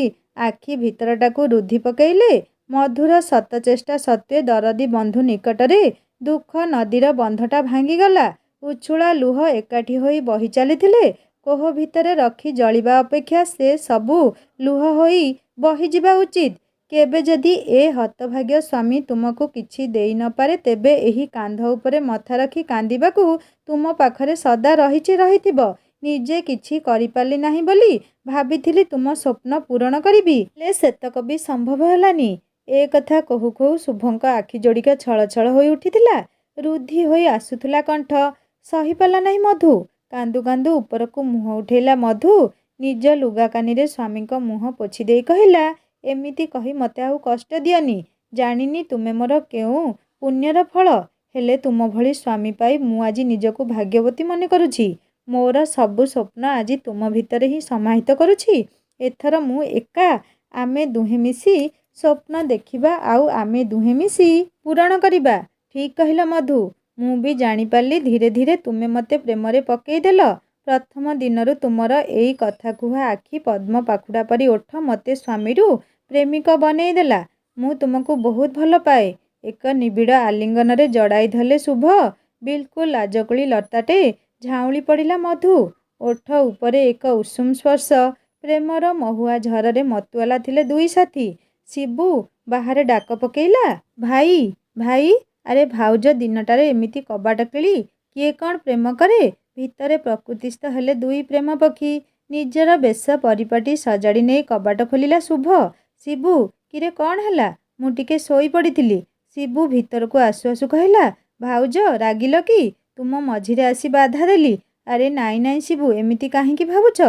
ଆଖି ଭିତରଟାକୁ ରୁନ୍ଧି ପକେଇଲେ। ମଧୁର ଶତ ଚେଷ୍ଟା ସତ୍ତ୍ୱେ ଦରଦୀ ବନ୍ଧୁ ନିକଟରେ ଦୁଃଖ ନଦୀର ବନ୍ଧଟା ଭାଙ୍ଗିଗଲା। ଉଛୁଳା ଲୁହ ଏକାଠି ହୋଇ ବହି ଚାଲିଥିଲେ। କୋହ ଭିତରେ ରଖି ଜଳିବା ଅପେକ୍ଷା ସେ ସବୁ ଲୁହ ହୋଇ ବହିଯିବା ଉଚିତ। କେବେ ଯଦି ଏ ହତଭାଗ୍ୟ ସ୍ୱାମୀ ତୁମକୁ କିଛି ଦେଇ ନ ପାରେ, ତେବେ ଏହି କାନ୍ଧ ଉପରେ ମଥା ରଖି କାନ୍ଦିବାକୁ ତୁମ ପାଖରେ ସଦା ରହିଥିବ। ନିଜେ କିଛି କରିପାରିଲି ନାହିଁ ବୋଲି ଭାବିଥିଲି ତୁମ ସ୍ୱପ୍ନ ପୂରଣ କରିବି। ହେଲେ ସେତକ ବି ସମ୍ଭବ ହେଲାନି। ଏ କଥା କହୁ କହୁ ଶୁଭଙ୍କ ଆଖି ଯୋଡ଼ିକ ଛଳଛଳ ହୋଇ ଉଠିଥିଲା। ରୁଦ୍ଧି ହୋଇ ଆସୁଥିଲା କଣ୍ଠ। ସହିପାରିଲା ନାହିଁ ମଧୁ। କାନ୍ଦୁ କାନ୍ଦୁ ଉପରକୁ ମୁହଁ ଉଠେଇଲା ମଧୁ। ନିଜ ଲୁଗାକାନିରେ ସ୍ୱାମୀଙ୍କ ମୁହଁ ପୋଛି ଦେଇ କହିଲା, ଏମିତି କହି ମୋତେ ଆଉ କଷ୍ଟ ଦିଅନି। ଜାଣିନି ତୁମେ ମୋର କେଉଁ ପୁଣ୍ୟର ଫଳ। ହେଲେ ତୁମ ଭଳି ସ୍ୱାମୀ ପାଇ ମୁଁ ଆଜି ନିଜକୁ ଭାଗ୍ୟବତୀ ମନେ କରୁଛି। ମୋର ସବୁ ସ୍ୱପ୍ନ ଆଜି ତୁମ ଭିତରେ ହିଁ ସମାହିତ କରୁଛି। ଏଥର ମୁଁ ଏକା। ଆମେ ଦୁହେଁ ମିଶି ସ୍ୱପ୍ନ ଦେଖିବା ଆଉ ଆମେ ଦୁହେଁ ମିଶି ପୂରଣ କରିବା। ଠିକ୍ କହିଲ ମଧୁ। ମୁଁ ବି ଜାଣିପାରିଲି ଧୀରେ ଧୀରେ ତୁମେ ମୋତେ ପ୍ରେମରେ ପକେଇଦେଲ। ପ୍ରଥମ ଦିନରୁ ତୁମର ଏଇ କଥା କୁହା ଆଖି, ପଦ୍ମ ପାଖୁଡ଼ା ପରି ଓଠ ମୋତେ ସ୍ୱାମୀରୁ ପ୍ରେମିକ ବନେଇ ଦେଲା। ମୁଁ ତୁମକୁ ବହୁତ ଭଲ ପାଏ। ଏକ ନିବିଡ଼ ଆଲିଙ୍ଗନରେ ଜଡ଼ାଇ ଧରିଲେ ଶୁଭ। ବିଲକୁଲ ଲାଜକୁଳୀ ଲତାଟେ ଝାଉଁଳି ପଡ଼ିଲା ମଧୁ। ଓଠ ଉପରେ ଏକ ଉଷୁମ ସ୍ପର୍ଶ। ପ୍ରେମର ମହୁଆ ଝରରେ ମତୁଆଲା ଥିଲେ ଦୁଇ ସାଥୀ। ଶିବୁ ବାହାରେ ଡାକ ପକେଇଲା, ଭାଇ ଭାଇ। ଆରେ ଭାଉଜ ଦିନଟାରେ ଏମିତି କବାଟ କିଳି କିଏ କ'ଣ ପ୍ରେମ କରେ? ଭିତରେ ପ୍ରକୃତିସ୍ଥ ହେଲେ ଦୁଇ ପ୍ରେମ ପକ୍ଷୀ। ନିଜର ବେଶ ପରିପାଟି ସଜାଡ଼ି ନେଇ କବାଟ ଖୋଲିଲା ଶୁଭ। ଶିବୁ, କିରେ କ'ଣ ହେଲା? ମୁଁ ଟିକେ ଶୋଇ ପଡ଼ିଥିଲି। ଶିବୁ ଭିତରକୁ ଆସୁ ଆସୁ କହିଲା, ଭାଉଜ ରାଗିଲ କି? ତୁମ ମଝିରେ ଆସି ବାଧା ଦେଲି। ଆରେ ନାଇଁ ଶିବୁ, ଏମିତି କାହିଁକି ଭାବୁଛ?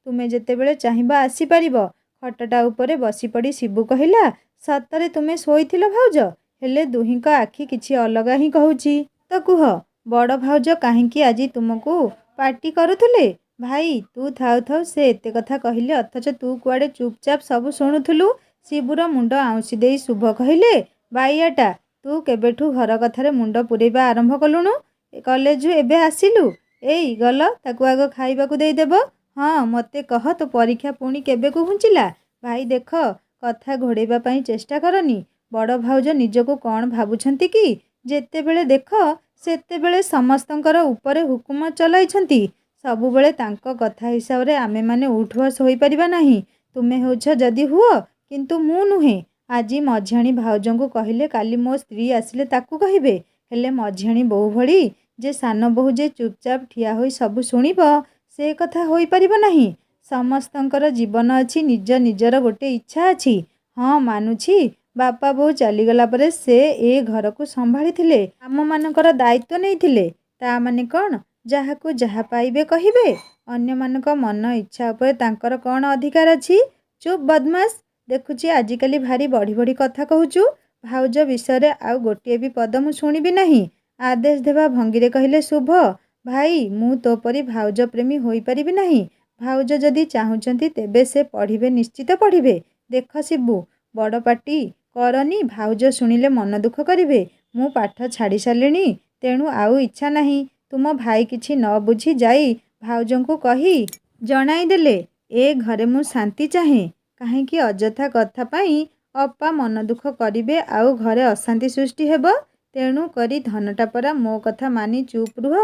ତୁମେ ଯେତେବେଳେ ଚାହିଁବ ଆସିପାରିବ। ଖଟଟା ଉପରେ ବସିପଡ଼ି ଶିବୁ କହିଲା, ସତରେ ତୁମେ ଶୋଇଥିଲ ଭାଉଜ? ହେଲେ ଦୁହିଁଙ୍କ ଆଖି କିଛି ଅଲଗା ହିଁ କହୁଛି। ତ କୁହ, ବଡ଼ ଭାଉଜ କାହିଁକି ଆଜି ତୁମକୁ ପାଟି କରୁଥିଲେ? ଭାଇ ତୁ ଥାଉ ଥାଉ ସେ ଏତେ କଥା କହିଲେ ଅଥଚ ତୁ କୁଆଡ଼େ ଚୁପଚାପ ସବୁ ଶୁଣୁଥିଲୁ। ଶିବୁର ମୁଣ୍ଡ ଆଉଁସି ଦେଇ ଶୁଭ କହିଲେ, ବାଇଆଟା ତୁ କେବେଠୁ ଘର କଥାରେ ମୁଣ୍ଡ ପୂରେଇବା ଆରମ୍ଭ କଲୁଣୁ? କଲେଜରୁ ଏବେ ଆସିଲୁ? ଏଇ ଗଲ ତାକୁ ଆଗ ଖାଇବାକୁ ଦେଇଦେବ। ହଁ ମୋତେ କହ ତୋ ପରୀକ୍ଷା ପୁଣି କେବେକୁ ଘୁଞ୍ଚିଲା? ଭାଇ ଦେଖ କଥା ଘୋଡ଼େଇବା ପାଇଁ ଚେଷ୍ଟା କରନି। ବଡ଼ ଭାଉଜ ନିଜକୁ କ'ଣ ଭାବୁଛନ୍ତି କି? ଯେତେବେଳେ ଦେଖ ସେତେବେଳେ ସମସ୍ତଙ୍କର ଉପରେ ହୁକୁମ ଚଲାଇଛନ୍ତି। ସବୁବେଳେ ତାଙ୍କ କଥା ହିସାବରେ ଆମେମାନେ ଉଠବସ ହୋଇପାରିବା ନାହିଁ। ତୁମେ ହେଉଛ ଯଦି ହୁଅ, କିନ୍ତୁ ମୁଁ ନୁହେଁ। ଆଜି ମଝିଆଣୀ ଭାଉଜଙ୍କୁ କହିଲେ କାଲି ମୋ ସ୍ତ୍ରୀ ଆସିଲେ ତାକୁ କହିବେ। ହେଲେ ମଝିଆଣୀ ବୋହୂ ଭଳି ଯେ ସାନ ବୋହୂ ଯେ ଚୁପଚାପ ଠିଆ ହୋଇ ସବୁ ଶୁଣିବ, ସେ କଥା ହୋଇପାରିବ ନାହିଁ। ସମସ୍ତଙ୍କର ଜୀବନ ଅଛି, ନିଜ ନିଜର ଗୋଟେ ଇଚ୍ଛା ଅଛି। ହଁ ମାନୁଛି ବାପା ବୋଉ ଚାଲିଗଲା ପରେ ସେ ଏ ଘରକୁ ସମ୍ଭାଳିଥିଲେ, ଆମମାନଙ୍କର ଦାୟିତ୍ୱ ନେଇଥିଲେ। ତା ମାନେ କ'ଣ ଯାହାକୁ ଯାହା ପାଇବେ କହିବେ? ଅନ୍ୟମାନଙ୍କ ମନ ଇଚ୍ଛା ଉପରେ ତାଙ୍କର କ'ଣ ଅଧିକାର ଅଛି? ଚୁପ୍ ବଦମାସ। ଦେଖୁଛି ଆଜିକାଲି ଭାରି ବଢ଼ି ବଢ଼ି କଥା କହୁଛୁ। ଭାଉଜ ବିଷୟରେ ଆଉ ଗୋଟିଏ ବି ପଦ ମୁଁ ଶୁଣିବି ନାହିଁ। ଆଦେଶ ଦେବା ଭଙ୍ଗୀରେ କହିଲେ ଶୁଭ। ଭାଇ ମୁଁ ତୋ ପରି ଭାଉଜ ପ୍ରେମୀ ହୋଇପାରିବି ନାହିଁ। ଭାଉଜ ଯଦି ଚାହୁଁଛନ୍ତି ତେବେ ସେ ପଢ଼ିବେ, ନିଶ୍ଚିତ ପଢ଼ିବେ। ଦେଖ ଶିବୁ ବଡ଼ ପାଟି କରନି, ଭାଉଜ ଶୁଣିଲେ ମନ ଦୁଃଖ କରିବେ। ମୁଁ ପାଠ ଛାଡ଼ି ସାରିଲିଣି, ତେଣୁ ଆଉ ଇଚ୍ଛା ନାହିଁ। ତୁମ ଭାଇ କିଛି ନ ବୁଝି ଯାଇ ଭାଉଜଙ୍କୁ କହି ଜଣାଇଦେଲେ ଏ ଘରେ ମୁଁ ଶାନ୍ତି ଚାହେଁ। କାହିଁକି ଅଯଥା କଥା ପାଇଁ ଅପା ମନ ଦୁଃଖ କରିବେ ଆଉ ଘରେ ଅଶାନ୍ତି ସୃଷ୍ଟି ହେବ। ତେଣୁ କରି ଧନଟା ପରା, ମୋ କଥା ମାନି ଚୁପ୍ ରୁହ।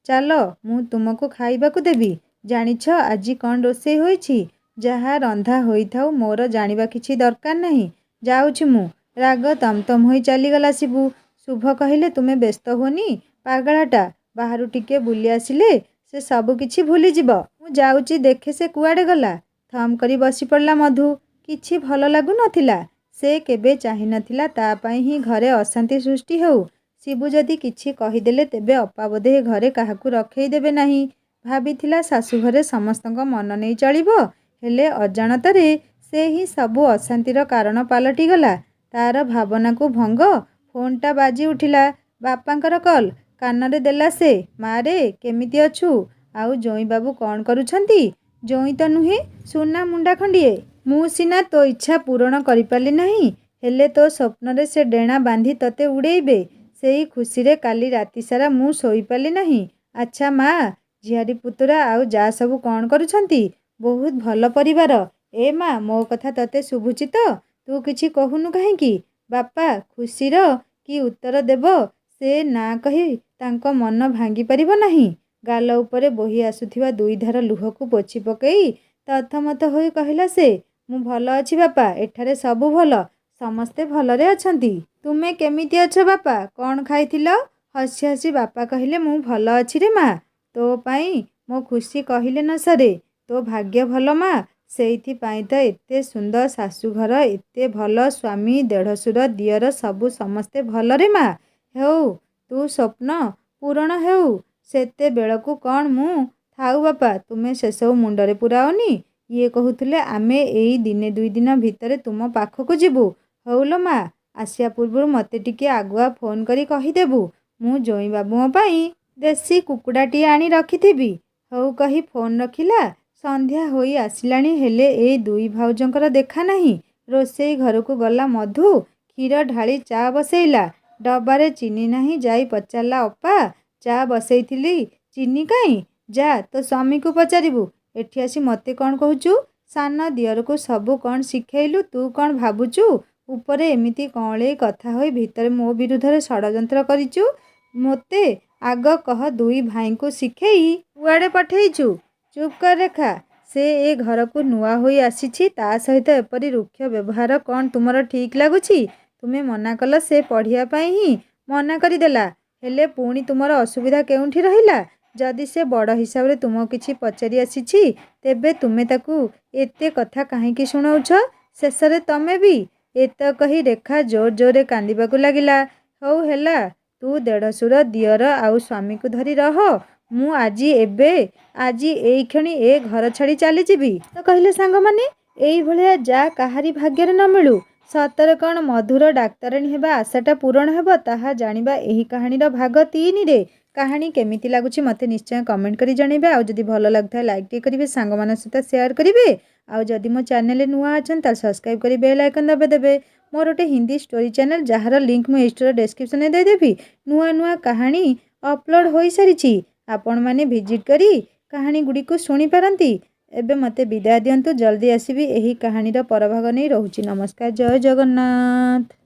ଚାଲ ମୁଁ ତୁମକୁ ଖାଇବାକୁ ଦେବି। ଜାଣିଛ ଆଜି କ'ଣ ରୋଷେଇ ହୋଇଛି? ଯାହା ରନ୍ଧା ହୋଇଥାଉ, ମୋର ଜାଣିବା କିଛି ଦରକାର ନାହିଁ। ଯାଉଛି ମୁଁ। ରାଗ ତମତମ ହୋଇ ଚାଲିଗଲା ଶିବୁ। ଶୁଭ କହିଲେ ତୁମେ ବ୍ୟସ୍ତ ହୁଅନି ପାଗଳାଟା, ବାହାରୁ ଟିକେ ବୁଲି ଆସିଲେ ସେ ସବୁ କିଛି ଭୁଲିଯିବ। ମୁଁ ଯାଉଛି ଦେଖେ ସେ କୁଆଡ଼େ ଗଲା। ଥମ୍ କରି ବସି ପଡ଼ିଲା ମଧୁ। କିଛି ଭଲ ଲାଗୁନଥିଲା। ସେ କେବେ ଚାହିଁନଥିଲା ତା ପାଇଁ ହିଁ ଘରେ ଅଶାନ୍ତି ସୃଷ୍ଟି ହେଉ। ଶିବୁ ଯଦି କିଛି କହିଦେଲେ ତେବେ ଅପା ବୋଧେ ଏ ଘରେ କାହାକୁ ରଖେଇ ଦେବେ ନାହିଁ। ଭାବିଥିଲା ଶାଶୁଘରେ ସମସ୍ତଙ୍କ ମନ ନେଇ ଚଳିବ। ହେଲେ ଅଜାଣତରେ ସେ ହିଁ ସବୁ ଅଶାନ୍ତିର କାରଣ ପାଲଟିଗଲା। ତାର ଭାବନାକୁ ଭଙ୍ଗ। ଫୋନ୍ଟା ବାଜି ଉଠିଲା। ବାପାଙ୍କର କଲ୍। କାନରେ ଦେଲା ସେ। ମାରେ କେମିତି ଅଛୁ? ଆଉ ଜୋଇଁବାବୁ କ'ଣ କରୁଛନ୍ତି? ଜୋଇଁ ତ ନୁହେଁ, ସୁନା ମୁଣ୍ଡା ଖଣ୍ଡିଏ। ମୁଁ ସିନା ତୋ ଇଚ୍ଛା ପୂରଣ କରିପାରିଲି ନାହିଁ, ହେଲେ ତୋ ସ୍ୱପ୍ନରେ ସେ ଡେଣା ବାନ୍ଧି ତତେ ଉଡ଼େଇବେ। ସେଇ ଖୁସିରେ କାଲି ରାତିସାରା ମୁଁ ଶୋଇପାରିଲି ନାହିଁ। ଆଚ୍ଛା ମା, ଝିଆରୀ ପୁତୁରା ଆଉ ଯା ସବୁ କ'ଣ କରୁଛନ୍ତି? ବହୁତ ଭଲ ପରିବାର। ଏ ମା, ମୋ କଥା ତତେ ଶୁଭୁଛି ତ? ତୁ କିଛି କହୁନୁ କାହିଁକି? ବାପା ଖୁସିର କି ଉତ୍ତର ଦେବ ସେ ନା କହି ତାଙ୍କ ମନ ଭାଙ୍ଗି ପାରିବ ନାହିଁ। ଗାଲ ଉପରେ ବୋହି ଆସୁଥିବା ଦୁଇଧାର ଲୁହକୁ ପୋଛି ପକେଇ ତଥମତ ହୋଇ କହିଲା ସେ, ମୁଁ ଭଲ ଅଛି ବାପା, ଏଠାରେ ସବୁ ଭଲ, ସମସ୍ତେ ଭଲରେ ଅଛନ୍ତି। ତୁମେ କେମିତି ଅଛ ବାପା? କ'ଣ ଖାଇଥିଲ? ହସି ହସି ବାପା କହିଲେ ମୁଁ ଭଲ ଅଛି ରେ ମା। ତୋ ପାଇଁ ମୋ ଖୁସି କହିଲେ ନ ସରେ। ତୋ ଭାଗ୍ୟ ଭଲ ମା, ସେଇଥିପାଇଁ ତ ଏତେ ସୁନ୍ଦର ଶାଶୁଘର, ଏତେ ଭଲ ସ୍ୱାମୀ, ଦେଢ଼ଶୁର, ଦିଅର ସବୁ ସମସ୍ତେ ଭଲରେ ମା। ହେଉ ତୁ ସ୍ୱପ୍ନ ପୂରଣ ହେଉ। ସେତେବେଳକୁ କ'ଣ ମୁଁ ଥାଉ ବାପା, ତୁମେ ସେସବୁ ମୁଣ୍ଡରେ ପୁରାଅନି। ଇଏ କହୁଥିଲେ ଆମେ ଏଇ ଦିନେ ଦୁଇ ଦିନ ଭିତରେ ତୁମ ପାଖକୁ ଯିବୁ। ହଉ ଲୋ ମା, ଆସିବା ପୂର୍ବରୁ ମୋତେ ଟିକେ ଆଗୁଆ ଫୋନ୍ କରି କହିଦେବୁ। ମୁଁ ଜୋଇଁବାବୁଙ୍କ ପାଇଁ ଦେଶୀ କୁକୁଡ଼ାଟିଏ ଆଣି ରଖିଥିବି। ହଉ କହି ଫୋନ୍ ରଖିଲା। ସନ୍ଧ୍ୟା ହୋଇ ଆସିଲାଣି, ହେଲେ ଏଇ ଦୁଇ ଭାଉଜଙ୍କର ଦେଖା ନାହିଁ। ରୋଷେଇ ଘରକୁ ଗଲା ମଧୁ। କ୍ଷୀର ଢାଳି ଚା ବସେଇଲା। ଡବାରେ ଚିନି ନାହିଁ। ଯାଇ ପଚାରିଲା ଅପା, ଚା ବସେଇଥିଲି, ଚିନି କାଇଁ? ଯା ତୋ ସ୍ୱାମୀକୁ ପଚାରିବୁ। ଏଠି ଆସି ମୋତେ କ'ଣ କହୁଛୁ? ସାନ ଦିଅରକୁ ସବୁ କ'ଣ ଶିଖେଇଲୁ? ତୁ କ'ଣ ଭାବୁଛୁ ଉପରେ ଏମିତି କଅଁଳେଇ କଥା ହୋଇ ଭିତରେ ମୋ ବିରୁଦ୍ଧରେ ଷଡ଼ଯନ୍ତ୍ର କରିଛୁ? ମୋତେ ଆଗ କହ, ଦୁଇ ଭାଇଙ୍କୁ ଶିଖେଇ କୁଆଡ଼େ ପଠେଇଛୁ? ଚୁପ୍ କର ରେଖା। ସେ ଏ ଘରକୁ ନୂଆ ହୋଇ ଆସିଛି, ତା ସହିତ ଏପରି ରୁକ୍ଷ ବ୍ୟବହାର କ'ଣ ତୁମର ଠିକ୍ ଲାଗୁଛି? ତୁମେ ମନା କଲ, ସେ ପଢ଼ିବା ପାଇଁ ହିଁ ମନା କରିଦେଲା। ହେଲେ ପୁଣି ତୁମର ଅସୁବିଧା କେଉଁଠି ରହିଲା? ଯଦି ସେ ବଡ଼ ହିସାବରେ ତୁମକୁ କିଛି ପଚାରି ଆସିଛି, ତେବେ ତୁମେ ତାକୁ ଏତେ କଥା କାହିଁକି ଶୁଣାଉଛ? ଶେଷରେ ତମେ ବି। ଏତକ କହି ରେଖା ଜୋର ଜୋରରେ କାନ୍ଦିବାକୁ ଲାଗିଲା। ହଉ ହେଲା, ତୁ ଦେଢ଼ଶୁର, ଦିଅର ଆଉ ସ୍ୱାମୀକୁ ଧରି ରହ। ମୁଁ ଆଜି ଏଇକ୍ଷଣି ଏ ଘର ଛାଡ଼ି ଚାଲିଯିବି। ତ କହିଲେ ସାଙ୍ଗମାନେ, ଏଇଭଳିଆ ଯା କାହାରି ଭାଗ୍ୟରେ ନ ମିଳୁ। ସତରେ କ'ଣ ମଧୁର ଡାକ୍ତରାଣୀ ହେବା ଆଶାଟା ପୂରଣ ହେବ, ତାହା ଜାଣିବା ଏହି କାହାଣୀର ଭାଗ 3ରେ। କାହାଣୀ କେମିତି ଲାଗୁଛି ମୋତେ ନିଶ୍ଚୟ କମେଣ୍ଟ କରି ଜଣାଇବେ। ଆଉ ଯଦି ଭଲ ଲାଗୁଥାଏ ଲାଇକ୍ ଟିକେ କରିବେ, ସାଙ୍ଗମାନଙ୍କ ସହିତ ସେୟାର କରିବେ। ଆଉ ଯଦି ମୋ ଚ୍ୟାନେଲରେ ନୂଆ ଅଛନ୍ତି ତାହେଲେ ସବସ୍କ୍ରାଇବ୍ କରି ବେଲ୍ ଆଇକନ୍ ଦବାଇଦେବେ। ମୋର ଗୋଟେ ହିନ୍ଦୀ ଷ୍ଟୋରି ଚ୍ୟାନେଲ୍ ଯାହାର ଲିଙ୍କ୍ ମୁଁ ଏହି ଷ୍ଟୋରିର ଡେସ୍କ୍ରିପ୍ସନରେ ଦେଇଦେବି। ନୂଆ ନୂଆ କାହାଣୀ ଅପଲୋଡ଼ ହୋଇସାରିଛି, ଆପଣମାନେ ଭିଜିଟ୍ କରି କାହାଣୀ ଗୁଡ଼ିକୁ ଶୁଣିପାରନ୍ତି। ଏବେ ମୋତେ ବିଦାୟ ଦିଅନ୍ତୁ, ଜଲ୍ଦି ଆସିବି ଏହି କାହାଣୀର ପରଭାଗ ନେଇ। ରହୁଛି। ନମସ୍କାର, ଜୟ ଜଗନ୍ନାଥ।